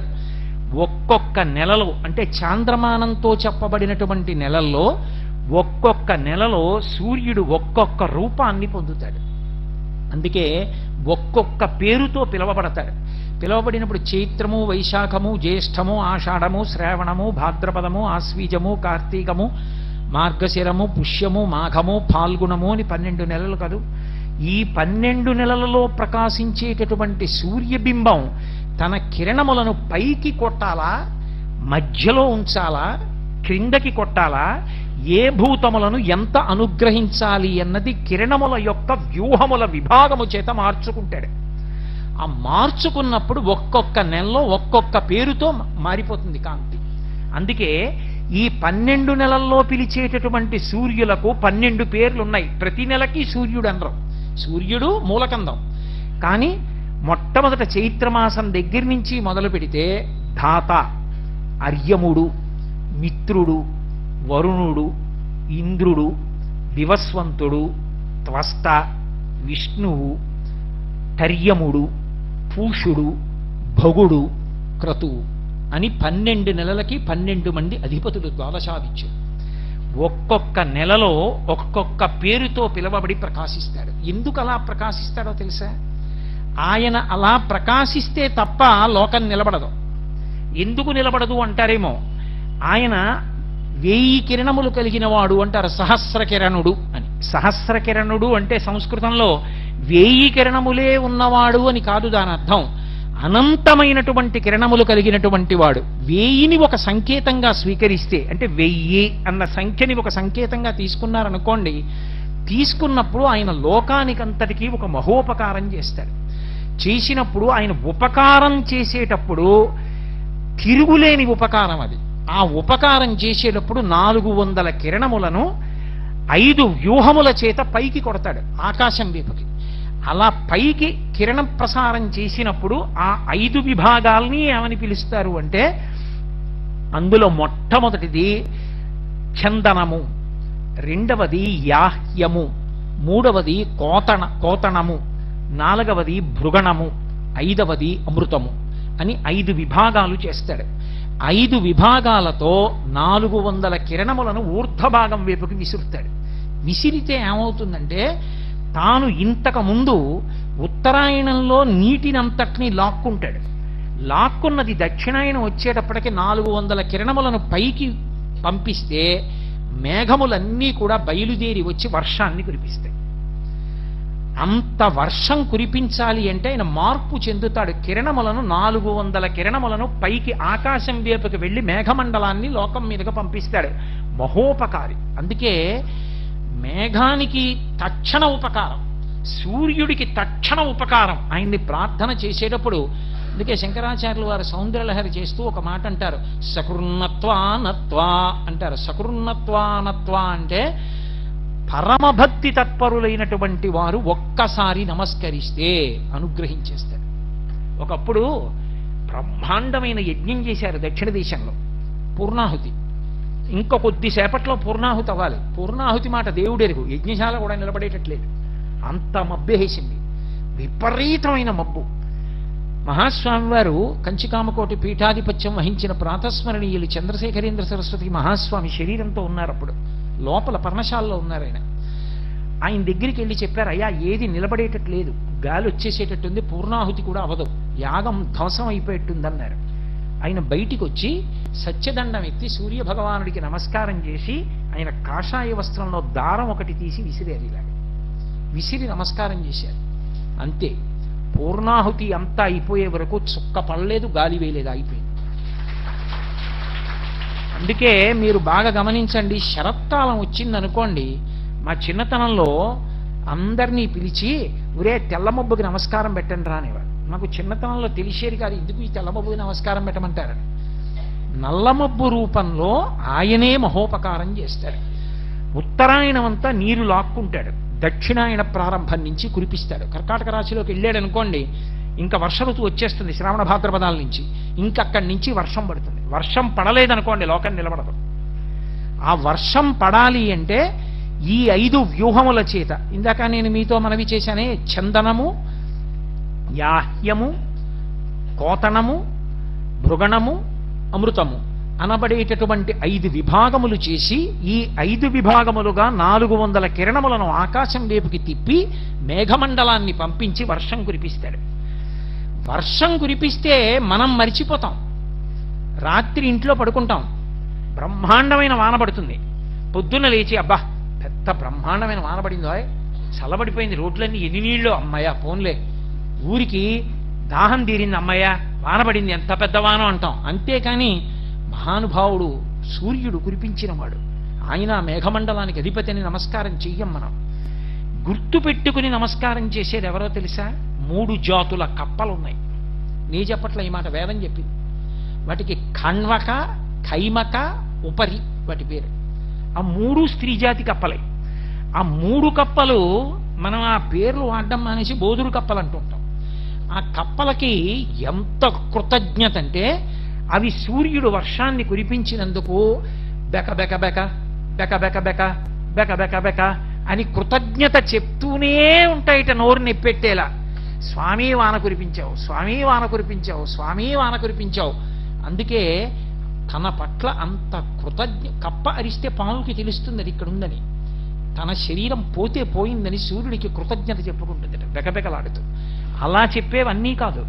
ఒక్కొక్క నెలలో, అంటే చాంద్రమానంతో చెప్పబడినటువంటి నెలల్లో ఒక్కొక్క నెలలో సూర్యుడు ఒక్కొక్క రూపాన్ని పొందుతాడు. అందుకే ఒక్కొక్క పేరుతో పిలవబడతాడు. పిలవబడినప్పుడు చైత్రము, వైశాఖము, జ్యేష్ఠము, ఆషాఢము, శ్రావణము, భాద్రపదము, ఆశ్వీజము, కార్తీకము, మార్గశిరము, పుష్యము, మాఘము, ఫాల్గుణము అని 12 నెలలు కాదు. ఈ 12 నెలలలో ప్రకాశించేటటువంటి సూర్యబింబం తన కిరణములను పైకి కొట్టాలా, మధ్యలో ఉంచాలా, క్రిందకి కొట్టాలా, ఏ భూతములను ఎంత అనుగ్రహించాలి అన్నది కిరణముల యొక్క వ్యూహముల విభాగము చేత మార్చుకుంటాడు. ఆ మార్చుకున్నప్పుడు ఒక్కొక్క నెలలో ఒక్కొక్క పేరుతో మారిపోతుంది కాంతి. అందుకే ఈ 12 నెలల్లో పిలిచేటటువంటి సూర్యులకు 12 పేర్లున్నాయి. ప్రతి నెలకి సూర్యుడు అనరు. సూర్యుడు మూలకందం. కానీ మొట్టమొదట చైత్రమాసం దగ్గర నుంచి మొదలు పెడితే ధాత, అర్యముడు, మిత్రుడు, వరుణుడు, ఇంద్రుడు, వివస్వంతుడు, త్వష్ట, విష్ణువు, తర్యముడు, పూషుడు, భగుడు, క్రతువు అని 12 నెలలకి 12 మంది అధిపతులు ద్వాదశాదిత్యులు. ఒక్కొక్క నెలలో ఒక్కొక్క పేరుతో పిలవబడి ప్రకాశిస్తాడు. ఎందుకు అలా ప్రకాశిస్తాడో తెలుసా? ఆయన అలా ప్రకాశిస్తే తప్ప లోకం నిలబడదు. ఎందుకు నిలబడదు అంటారేమో, ఆయన 1000 కిరణములు కలిగిన వాడు అంటారు, సహస్ర కిరణుడు అని. సహస్ర కిరణుడు అంటే సంస్కృతంలో 1000 కిరణములే ఉన్నవాడు అని కాదు దాని అర్థం. అనంతమైనటువంటి కిరణములు కలిగినటువంటి వాడు. 1000ని ఒక సంకేతంగా స్వీకరిస్తే, అంటే 1000 అన్న సంఖ్యని ఒక సంకేతంగా తీసుకున్నారనుకోండి, తీసుకున్నప్పుడు ఆయన లోకానికంతటికీ ఒక మహోపకారం చేస్తాడు. చేసినప్పుడు ఆయన ఉపకారం చేసేటప్పుడు తిరుగులేని ఉపకారం అది. ఆ ఉపకారం చేసేటప్పుడు 400 కిరణములను 5 వ్యూహముల చేత పైకి కొడతాడు, ఆకాశం వైపుకి. అలా పైకి కిరణ ప్రసారం చేసినప్పుడు ఆ 5 విభాగాల్ని ఏమని పిలుస్తారు అంటే, అందులో మొట్టమొదటిది చందనము, రెండవది యాహ్యము, మూడవది కోతణము, నాలుగవది భృగణము, 5వది అమృతము అని 5 విభాగాలు చేస్తాడు. 5 విభాగాలతో 400 కిరణములను ఊర్ధ్వభాగం వైపుకి విసురుతాడు. విసిరితే ఏమవుతుందంటే, తాను ఇంతకు ముందు ఉత్తరాయణంలో నీటినంతటినీ లాక్కుంటాడు. లాక్కున్నది దక్షిణాయనం వచ్చేటప్పటికి 400 కిరణములను పైకి పంపిస్తే మేఘములన్నీ కూడా బయలుదేరి వచ్చి వర్షాన్ని కురిపిస్తాయి. అంత వర్షం కురిపించాలి అంటే ఆయన మార్పు చెందుతాడు. కిరణములను 400 కిరణములను పైకి ఆకాశం వైపుకి వెళ్ళి మేఘమండలాన్ని లోకం మీదగా పంపిస్తాడు. మహోపకారి. అందుకే మేఘానికి తక్షణ ఉపకారం, సూర్యుడికి తక్షణ ఉపకారం. ఆయన్ని ప్రార్థన చేసేటప్పుడు అందుకే శంకరాచార్యులు వారు సౌందర్యలహరి చేస్తూ ఒక మాట అంటారు, సకృన్నత్వానత్వా అంటారు. సకృన్నత్వానత్వా అంటే పరమభక్తి తత్పరులైనటువంటి వారు ఒక్కసారి నమస్కరిస్తే అనుగ్రహించేస్తారు. ఒకప్పుడు బ్రహ్మాండమైన యజ్ఞం చేశారు దక్షిణ దేశంలో, పూర్ణాహుతి. ఇంకా కొద్దిసేపట్లో పూర్ణాహుతి అవ్వాలి. పూర్ణాహుతి మాట దేవుడెరుగు, యజ్ఞశాల కూడా నిలబడేటట్లేదు. అంత మబ్బేసింది, విపరీతమైన మబ్బు. మహాస్వామి వారు కంచికామకోటి పీఠాధిపత్యం వహించిన ప్రాతస్మరణీయులు చంద్రశేఖరేంద్ర సరస్వతి మహాస్వామి శరీరంతో ఉన్నారు. అప్పుడు లోపల పర్ణశాలలో ఉన్నారు. ఆయన దగ్గరికి వెళ్ళి చెప్పారు, అయ్యా ఏది నిలబడేటట్లేదు, గాలి వచ్చేసేటట్టుంది, పూర్ణాహుతి కూడా అవదు, యాగం ధ్వంసం అయిపోయేట్టుందన్నారు. ఆయన బయటికి వచ్చి సత్యదండం ఎత్తి సూర్యభగవానుడికి నమస్కారం చేసి ఆయన కాషాయ వస్త్రంలో దారం ఒకటి తీసి విసిరేది. ఇలాగ విసిరి నమస్కారం చేశారు. అంతే, పూర్ణాహుతి అంతా అయిపోయే వరకు చుక్క పడలేదు, గాలి వేయలేదు, అయిపోయింది. అందుకే మీరు బాగా గమనించండి, శరత్కాలం వచ్చిందనుకోండి, మా చిన్నతనంలో అందరినీ పిలిచి ఒరే తెల్లమబ్బుకి నమస్కారం పెట్టండి రానివాడు. నాకు చిన్నతనంలో తెలిసేది కాదు ఎందుకు ఈ తెల్లమబ్బుకి నమస్కారం పెట్టమంటారని. నల్లమబ్బు రూపంలో ఆయనే మహోపకారం చేస్తాడు. ఉత్తరాయణం అంతా నీరు లాక్కుంటాడు, దక్షిణాయన ప్రారంభం నుంచి కురిపిస్తాడు. కర్కాటక రాశిలోకి వెళ్ళాడు అనుకోండి, ఇంకా వర్ష ఋతువు వచ్చేస్తుంది శ్రావణ భాద్రపదాల నుంచి, ఇంకక్కడి నుంచి వర్షం పడుతుంది. వర్షం పడలేదనుకోండి లోకం నిలబడదు. ఆ వర్షం పడాలి అంటే ఈ 5 వ్యూహముల చేత, ఇందాక నేను మీతో మనవి చేశానే, చందనము, యాహ్యము, కోతణము, భృగణము, అమృతము అనబడేటటువంటి 5 విభాగములు చేసి ఈ 5 విభాగములుగా 400 కిరణములను ఆకాశం వైపుకి తిప్పి మేఘమండలాన్ని పంపించి వర్షం కురిపిస్తాడు. వర్షం కురిపిస్తే మనం మరిచిపోతాం, రాత్రి ఇంట్లో పడుకుంటాం, బ్రహ్మాండమైన వాన పడుతుంది. పొద్దున్న లేచి అబ్బా పెద్ద బ్రహ్మాండమైన వాన పడిందో, చల్లబడిపోయింది రోడ్లన్నీ, ఎన్ని నీళ్ళు, అమ్మయ్య పోన్లే, ఊరికి దాహం తీరింది, అమ్మయ్య వాన పడింది, ఎంత పెద్ద వాన అంటాం. అంతేకాని మహానుభావుడు సూర్యుడు కురిపించినవాడు, ఆయన మేఘమండలానికి అధిపతి అని నమస్కారం చెయ్యం మనం. గుర్తు పెట్టుకుని నమస్కారం చేసేది ఎవరో తెలుసా? 3 జాతుల కప్పలున్నాయి. నీ చెప్పట్ల ఈ మాట వేదం చెప్పింది. వాటికి ఖణ్వక, ఖైమక, ఉపరి వాటి పేరు. ఆ 3 స్త్రీ జాతి కప్పలే. ఆ 3 కప్పలు మనం ఆ పేర్లు వాడడం మానేసి బోధుడు కప్పలు అంటుంటాం. ఆ కప్పలకి ఎంత కృతజ్ఞత అంటే, అవి సూర్యుడు వర్షాన్ని కురిపించినందుకు బెక బెక బెక బెక బెక బెక బెక బెక బెక అని కృతజ్ఞత చెప్తూనే ఉంటాయిట, నోరు నెప్పెట్టేలా. స్వామి వాన కురిపించావు, స్వామి వాన కురిపించావు, స్వామి వాన కురిపించావు. అందుకే తన పట్ల అంత కప్ప అరిస్తే పాముకి తెలుస్తుంది అది ఇక్కడ ఉందని. తన శరీరం పోతే పోయిందని సూర్యుడికి కృతజ్ఞత చెప్పుకుంటుంది బెకబెకలాడుతూ. అలా చెప్పేవన్నీ కాదు,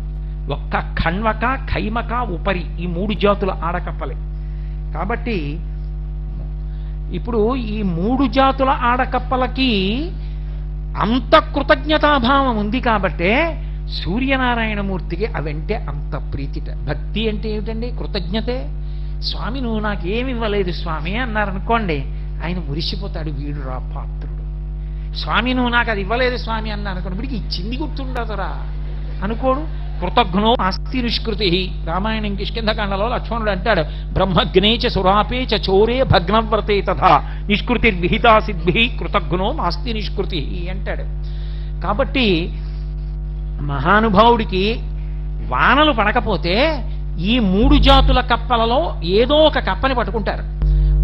ఒక్క ఖణ్వక, ఖైమక, ఉపరి ఈ 3 జాతుల ఆడకప్పలే. కాబట్టి ఇప్పుడు ఈ 3 జాతుల ఆడకప్పలకి అంత కృతజ్ఞతాభావం ఉంది కాబట్టే సూర్యనారాయణమూర్తికి అవంటే అంత ప్రీతిట. భక్తి అంటే ఏమిటండి? కృతజ్ఞతే. స్వామి నువ్వు నాకేమి ఇవ్వలేదు స్వామి అన్నారనుకోండి, ఆయన మురిసిపోతాడు, వీడు రా పాత్రుడు. స్వామి నువ్వు నాకు అది ఇవ్వలేదు స్వామి అన్నా అనుకోండి, వీడికి ఇచ్చింది గుర్తుండదురా అనుకోడు. కృతజ్ఞో నాస్తి నిష్కృతి. రామాయణం కిష్కింధకాండలో లక్ష్మణుడు అంటాడు, బ్రహ్మజ్ఞేచ సురాపేచ చోరే భగ్నవ్రతే తథా నిష్కృతిర్విహితా సిద్భి కృతజ్ఞో నాస్తి నిష్కృతి అంటాడు. కాబట్టి మహానుభావుడికి వానలు పడకపోతే ఈ 3 జాతుల కప్పలలో ఏదో ఒక కప్పని పట్టుకుంటారు.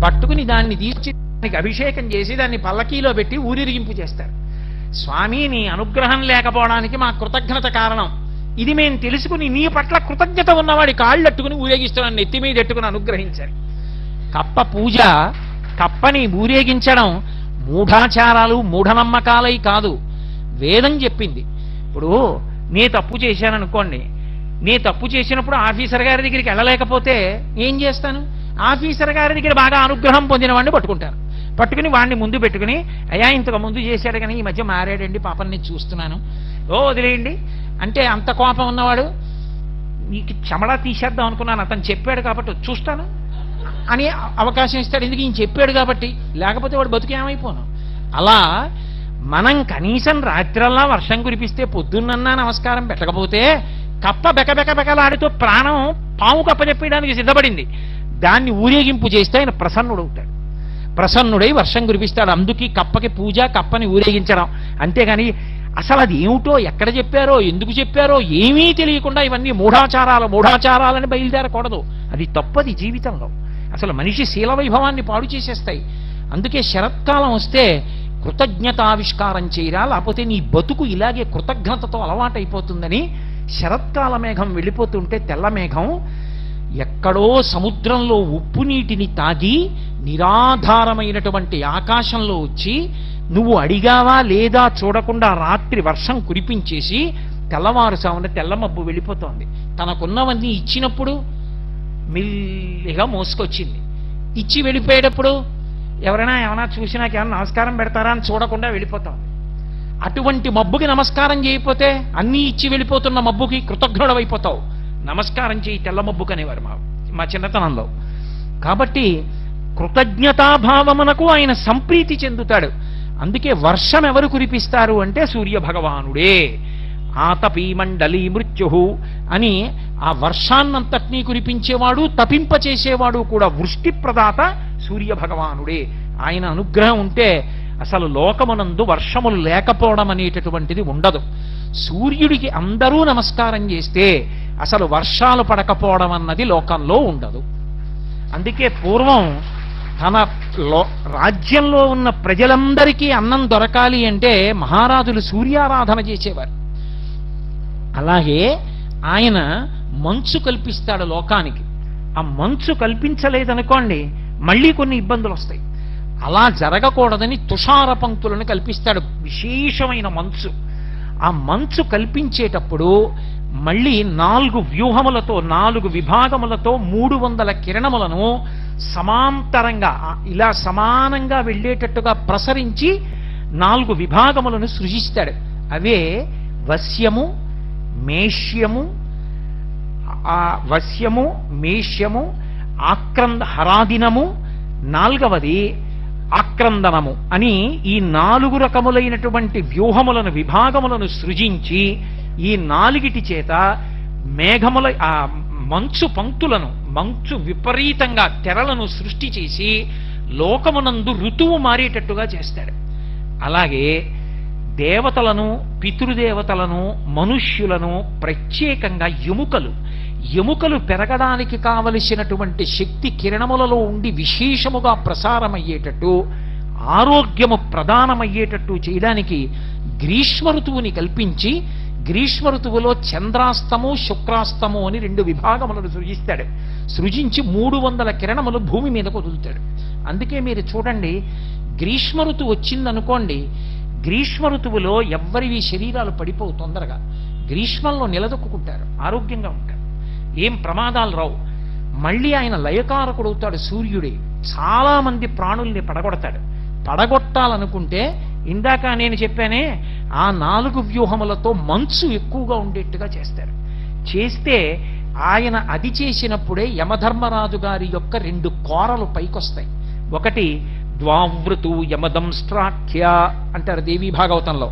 పట్టుకుని దాన్ని తీర్చి దానికి అభిషేకం చేసి దాన్ని పల్లకీలో పెట్టి ఊరిరిగింపు చేస్తారు. స్వామి నీ అనుగ్రహం లేకపోవడానికి మా కృతజ్ఞత కారణం, ఇది మేము తెలుసుకుని నీ పట్ల కృతజ్ఞత ఉన్నవాడి కాళ్ళట్టుకుని ఊరేగిస్తున్నాను, నెత్తి మీద ఎట్టుకుని అనుగ్రహించాలి. కప్ప పూజ, కప్పని ఊరేగించడం మూఢాచారాలు మూఢనమ్మకాలై కాదు, వేదం చెప్పింది. ఇప్పుడు నే తప్పు చేశాననుకోండి, నే తప్పు చేసినప్పుడు ఆఫీసర్ గారి దగ్గరికి వెళ్ళలేకపోతే ఏం చేస్తాను? ఆఫీసర్ గారి దగ్గర బాగా అనుగ్రహం పొందిన వాడిని పట్టుకుంటాను. పట్టుకుని వాడిని ముందు పెట్టుకుని, అయ్యా ఇంతకు ముందు చేశాడు కానీ ఈ మధ్య మారాడండి పాపం నేను చూస్తున్నాను, ఓ వదిలేయండి అంటే అంత కోపం ఉన్నవాడు నీకు చెమడా తీసేద్దాం అనుకున్నాను, అతను చెప్పాడు కాబట్టి చూస్తాను అని అవకాశం ఇస్తాడు. ఎందుకు? ఈయన చెప్పాడు కాబట్టి, లేకపోతే వాడు బతుకేమైపోను. అలా మనం కనీసం రాత్రల్లా వర్షం కురిపిస్తే పొద్దున్నన్నా నమస్కారం పెట్టకపోతే కప్ప బెకబెక బెకలాడుతూ ప్రాణం పాము కప్ప చెప్పడానికి సిద్ధపడింది. దాన్ని ఊరేగింపు చేస్తే ఆయన ప్రసన్నుడవుతాడు, ప్రసన్నుడై వర్షం కురిపిస్తాడు. అందుకే కప్పకి పూజ, కప్పని ఊరేగించడం. అంతేగాని అసలు అది ఏమిటో, ఎక్కడ చెప్పారో, ఎందుకు చెప్పారో ఏమీ తెలియకుండా ఇవన్నీ మూఢాచారాలని బయలుదేరకూడదు. అది తప్పది జీవితంలో. అసలు మనిషి శీల వైభవాన్ని పాడు చేసేస్తాయి. అందుకే శరత్కాలం వస్తే కృతజ్ఞతావిష్కారం చేయరా, లేకపోతే నీ బతుకు ఇలాగే కృతజ్ఞతతో అలవాటైపోతుందని శరత్కాల మేఘం వెళ్ళిపోతుంటే తెల్ల మేఘం ఎక్కడో సముద్రంలో ఉప్పు నీటిని తాగి నిరాధారమైనటువంటి ఆకాశంలో వచ్చి నువ్వు అడిగావా లేదా చూడకుండా రాత్రి వర్షం కురిపించేసి తెల్లవారుసామున తెల్ల మబ్బు వెళ్ళిపోతోంది. తనకున్నవన్నీ ఇచ్చినప్పుడు మెల్లిగా మోసుకొచ్చింది, ఇచ్చి వెళ్ళిపోయేటప్పుడు ఏమైనా చూసినాక ఏమైనా నమస్కారం పెడతారా అని చూడకుండా వెళ్ళిపోతాం. అటువంటి మబ్బుకి నమస్కారం చేయకపోతే అన్నీ ఇచ్చి వెళ్ళిపోతున్న మబ్బుకి కృతజ్ఞుడవైపోతావు. నమస్కారం చేయి తెల్ల మబ్బుకు అనేవారు మా చిన్నతనంలో. కాబట్టి కృతజ్ఞతాభావమునకు ఆయన సంప్రీతి చెందుతాడు. అందుకే వర్షం ఎవరు కురిపిస్తారు అంటే సూర్యభగవానుడే. ఆతపీ మండలీ మృత్యు అని ఆ వర్షాన్నంతటినీ కురిపించేవాడు, తపింపచేసేవాడు కూడా వృష్టి ప్రదాత సూర్యభగవానుడే. ఆయన అనుగ్రహం ఉంటే అసలు లోకమునందు వర్షములు లేకపోవడం అనేటటువంటిది ఉండదు. సూర్యుడికి అందరూ నమస్కారం చేస్తే అసలు వర్షాలు పడకపోవడం అన్నది లోకంలో ఉండదు. అందుకే పూర్వం తన రాజ్యంలో ఉన్న ప్రజలందరికీ అన్నం దొరకాలి అంటే మహారాజులు సూర్యారాధన చేసేవారు. అలాగే ఆయన మంచు కల్పిస్తాడు లోకానికి. ఆ మంచు కల్పించలేదనుకోండి మళ్ళీ కొన్ని ఇబ్బందులు వస్తాయి. అలా జరగకూడదని తుషార పంక్తులను కల్పిస్తాడు, విశేషమైన మంచు. ఆ మంచు కల్పించేటప్పుడు మళ్ళీ 4 వ్యూహములతో 4 విభాగములతో 300 కిరణములను సమాంతరంగా ఇలా సమానంగా వెళ్ళేటట్టుగా ప్రసరించి 4 విభాగములను సృజిస్తాడు. అవే వస్యము, మేష్యము, వస్యము, మేష్యము, హరాదినము, 4వది ఆక్రందనము అని ఈ 4 రకములైనటువంటి వ్యూహములను విభాగములను సృజించి ఈ 4 చేత మేఘముల ఆ మంచు పంక్తులను మంచు విపరీతంగా తెరలను సృష్టి చేసి లోకమునందు ఋతువు మారేటట్టుగా చేస్తాడు. అలాగే దేవతలను పితృదేవతలను మనుష్యులను ప్రత్యేకంగా ఎముకలు పెరగడానికి కావలసినటువంటి శక్తి కిరణములలో ఉండి విశేషముగా ప్రసారమయ్యేటట్టు ఆరోగ్యము ప్రదానమయ్యేటట్టు చేయడానికి గ్రీష్మ ఋతువుని కల్పించి గ్రీష్మ ఋతువులో చంద్రాస్తము శుక్రాస్తము అని 2 విభాగములను సృజిస్తాడు. సృజించి 300 కిరణములు భూమి మీదకు వదులుతాడు. అందుకే మీరు చూడండి, గ్రీష్మ ఋతువు వచ్చిందనుకోండి, గ్రీష్మ ఋతువులో ఎవ్వరివి శరీరాలు పడిపోవు తొందరగా. గ్రీష్మంలో నిలదొక్కుంటారు, ఆరోగ్యంగా ఉంటారు, ఏం ప్రమాదాలు రావు. మళ్ళీ ఆయన లయకారకుడవుతాడు సూర్యుడే. చాలా మంది ప్రాణుల్ని పడగొట్టాలనుకుంటే ఇందాక నేను చెప్పానే ఆ 4 వ్యూహములతో మంచు ఎక్కువగా ఉండేట్టుగా చేస్తారు. చేస్తే ఆయన అది చేసినప్పుడే యమధర్మరాజు గారి యొక్క 2 కోరలు పైకొస్తాయి. ఒకటి ద్వావృతు యమదంష్ట్రాఖ్య అంటారు దేవీ భాగవతంలో.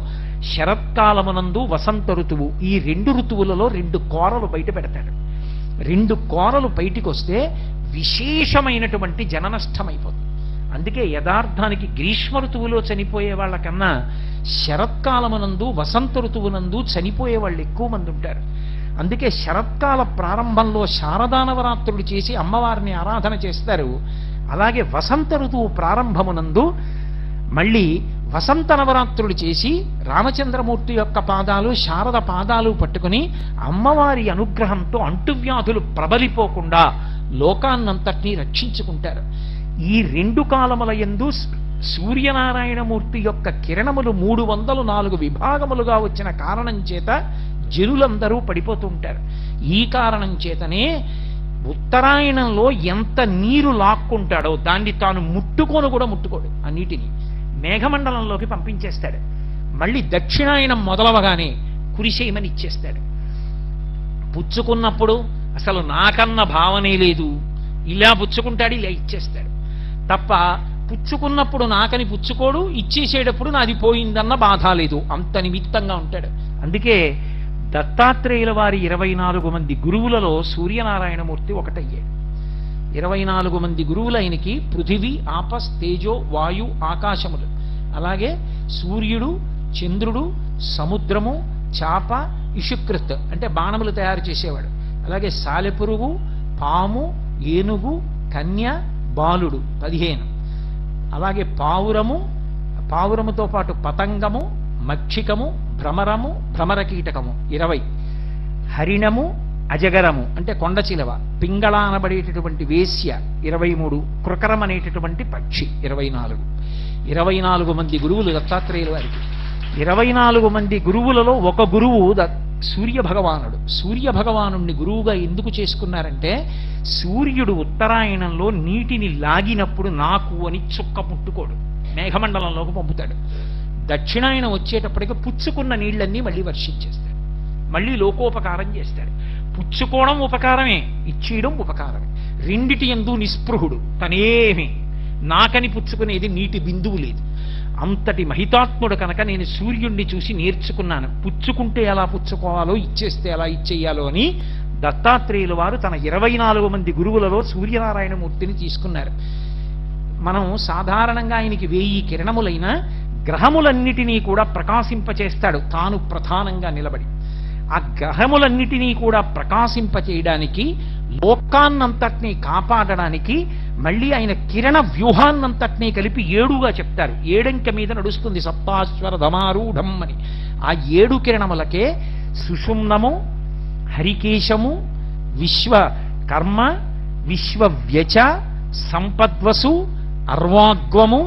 శరత్కాలమునందు వసంత ఋతువు, ఈ 2 ఋతువులలో 2 కోరలు బయట పెడతాడు. 2 కోరలు బయటికి వస్తే విశేషమైనటువంటి జననష్టమైపోతుంది. అందుకే యథార్థానికి గ్రీష్మ ఋతువులో చనిపోయే వాళ్ళకన్నా శరత్కాలమునందు వసంత ఋతువునందు చనిపోయే వాళ్ళు ఎక్కువ మంది ఉంటారు. అందుకే శరత్కాల ప్రారంభంలో శారదానవరాత్రులు చేసి అమ్మవారిని ఆరాధన చేస్తారు. అలాగే వసంత ఋతువు ప్రారంభమునందు మళ్ళీ వసంత నవరాత్రులు చేసి రామచంద్రమూర్తి యొక్క పాదాలు శారద పాదాలు పట్టుకుని అమ్మవారి అనుగ్రహంతో అంటువ్యాధులు ప్రబలిపోకుండా లోకాన్నంతటినీ రక్షించుకుంటారు. ఈ 2 కాలముల యందు సూర్యనారాయణమూర్తి యొక్క కిరణములు 304 విభాగములుగా వచ్చిన కారణం చేత జనులందరూ పడిపోతూ ఉంటారు. ఈ కారణం చేతనే ఉత్తరాయణంలో ఎంత నీరు లాక్కుంటాడో దాన్ని తాను ముట్టుకోడు. ఆ నీటిని మేఘమండలంలోకి పంపించేస్తాడు. మళ్ళీ దక్షిణాయనం మొదలవగానే కురిసేయమని ఇచ్చేస్తాడు. పుచ్చుకున్నప్పుడు అసలు నాకన్న భావనే లేదు, ఇలా పుచ్చుకుంటాడు, ఇలా ఇచ్చేస్తాడు తప్ప పుచ్చుకున్నప్పుడు నాకని పుచ్చుకోడు, ఇచ్చేసేటప్పుడు నాది పోయిందన్న బాధ లేదు. అంత నిమిత్తంగా ఉంటాడు. అందుకే దత్తాత్రేయుల వారి 24 మంది గురువులలో సూర్యనారాయణమూర్తి ఒకటయ్యాడు. 24 మంది గురువులు ఆయనకి పృథివీ, ఆపస్, తేజో, వాయు, ఆకాశములు. అలాగే సూర్యుడు, చంద్రుడు, సముద్రము, చాప, ఇషుకృత్ అంటే బాణములు తయారు చేసేవాడు. అలాగే సాలెపురుగు, పాము, ఏనుగు, కన్య, బాలుడు 15. అలాగే పావురముతో పాటు పతంగము, మక్షికము, భ్రమరము, భ్రమరకీటకము 20. హరిణము, అజగరము అంటే కొండ చిలవ, పింగళ అనబడేటటువంటి వేశ్య 23, కృకరం అనేటటువంటి పక్షి 24. 24 మంది గురువులు దత్తాత్రేయుల వారికి. 24 మంది గురువులలో ఒక గురువు సూర్యభగవానుడు. సూర్యభగవానుణ్ణి గురువుగా ఎందుకు చేసుకున్నారంటే సూర్యుడు ఉత్తరాయణంలో నీటిని లాగినప్పుడు నాకు అని చుక్క ముట్టుకోడు, మేఘమండలంలోకి పంపుతాడు. దక్షిణాయనం వచ్చేటప్పటికి పుచ్చుకున్న నీళ్లన్నీ మళ్ళీ వర్షించేస్తాడు, మళ్ళీ లోకోపకారం చేస్తాడు. పుచ్చుకోవడం ఉపకారమే, ఇచ్చేయడం ఉపకారమే. రెండిటి యందు నిస్పృహుడు, తనేమి నాకని పుచ్చుకునేది నీటి బిందువు లేదు. అంతటి మహితాత్ముడు కనుక నేను సూర్యుణ్ణి చూసి నేర్చుకున్నాను. పుచ్చుకుంటే ఎలా పుచ్చుకోవాలో, ఇచ్చేస్తే ఎలా ఇచ్చేయాలో అని దత్తాత్రేయుల వారు తన 24 మంది గురువులలో సూర్యనారాయణమూర్తిని తీసుకున్నారు. మనం సాధారణంగా ఆయనకి 1000 కిరణములైన గ్రహములన్నిటినీ కూడా ప్రకాశింపచేస్తాడు తాను ప్రధానంగా నిలబడి. ఆ గ్రహములన్నిటినీ కూడా ప్రకాశింపచేయడానికి, లోకాన్నంతటినీ కాపాడడానికి మళ్ళీ ఆయన కిరణ వ్యూహాన్నంతటినీ కలిపి 7గా చెప్తారు. 7 మీద నడుస్తుంది సప్తాశ్వర ధమారూఢం అని. ఆ 7 కిరణములకే సుషుమ్నము, హరికేశము, విశ్వకర్మ, విశ్వవ్యచ, సంపద్వసు, అర్వాగ్వము,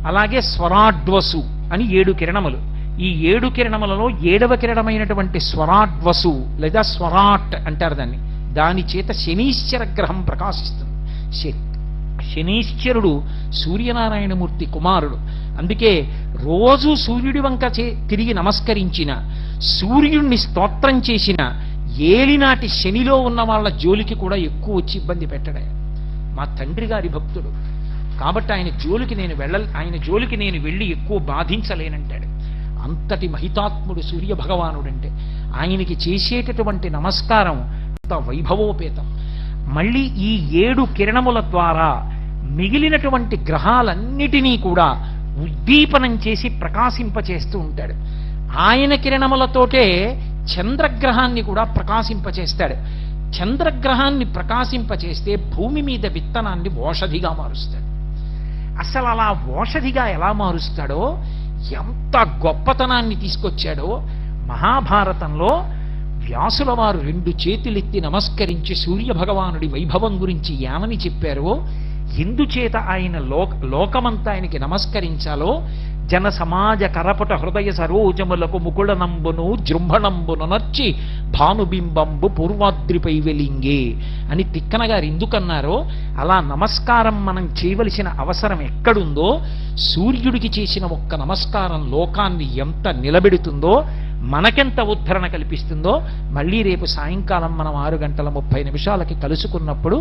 అలాగే స్వరాడ్వసు అని 7 కిరణములు. ఈ 7 కిరణములలో 7వ కిరణమైనటువంటి స్వరాడ్వసు లేదా స్వరాట్ అంటారు దాన్ని. దాని చేత శనీశ్వర గ్రహం ప్రకాశిస్తుంది. శనీశ్వరుడు సూర్యనారాయణమూర్తి కుమారుడు. అందుకే రోజు సూర్యుడి వంక తిరిగి నమస్కరించిన, సూర్యుణ్ణి స్తోత్రం చేసిన ఏలినాటి శనిలో ఉన్న వాళ్ళ జోలికి కూడా ఎక్కువ వచ్చి ఇబ్బంది పెట్టడే. మా తండ్రి గారి భక్తుడు కాబట్టి ఆయన జోలికి నేను వెళ్ళి ఎక్కువ బాధించలేనంటాడు. అంతటి మహితాత్ముడు సూర్య భగవానుడంటే ఆయనకి చేసేటటువంటి నమస్కారం అంత వైభవోపేతం. మళ్ళీ ఈ 7 కిరణముల ద్వారా మిగిలినటువంటి గ్రహాలన్నిటినీ కూడా ఉద్దీపనం చేసి ప్రకాశింపచేస్తూ ఉంటాడు. ఆయన కిరణములతోటే చంద్రగ్రహాన్ని కూడా ప్రకాశింపచేస్తాడు. చంద్రగ్రహాన్ని ప్రకాశింపచేస్తే భూమి మీద విత్తనాన్ని ఓషధిగా మారుస్తాడు. అసలు అలా ఓషధిగా ఎలా మారుస్తాడో, ఎంత గొప్పతనాన్ని తీసుకొచ్చాడో మహాభారతంలో వ్యాసుల వారు 2 చేతులెత్తి నమస్కరించి సూర్య భగవానుడి వైభవం గురించి ఏమని చెప్పారో, ఎందుచేత ఆయన లోకమంతా ఆయనకి నమస్కరించాలో, జన సమాజ కరపట హృదయ సరోజములకు ముకుళనంబును జృంభణంబును నర్చి భానుబింబంబు పూర్వాద్రిపై వెలింగే అని తిక్కన గారు ఎందుకన్నారో, అలా నమస్కారం మనం చేయవలసిన అవసరం ఎక్కడుందో, సూర్యుడికి చేసిన ఒక్క నమస్కారం లోకాన్ని ఎంత నిలబెడుతుందో, మనకెంత ఉద్ధరణ కల్పిస్తుందో మళ్ళీ రేపు సాయంకాలం మనం 6:30 కలుసుకున్నప్పుడు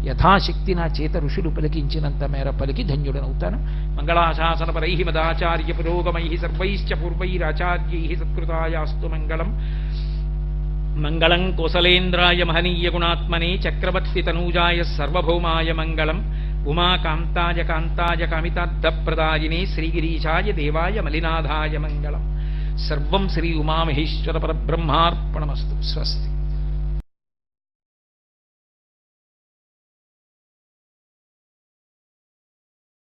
యథాశక్తి నా చేత ఋషులు పలికించినంత మేర పలికి ధన్యుడనవుతాను. మంగళాశాసనపరై మదాచార్య పురోగమై సర్వైశ్చ పూర్వైరాచార్యై సత్కృతాయాస్తు మంగళం. మంగళం కోసలేంద్రాయ మహనీయ గుణాత్మనే చక్రవర్తి తనూజాయ సర్వభౌమాయ మంగళం. ఉమాకాంతాయ కాంతాయ కామితార్థప్రదాయినే శ్రీగిరీశాయ దేవాయ మలినాథాయ మంగళం. సర్వం శ్రీ ఉమామహేశ్వర పరబ్రహ్మార్పణమస్తు. స్వస్తి.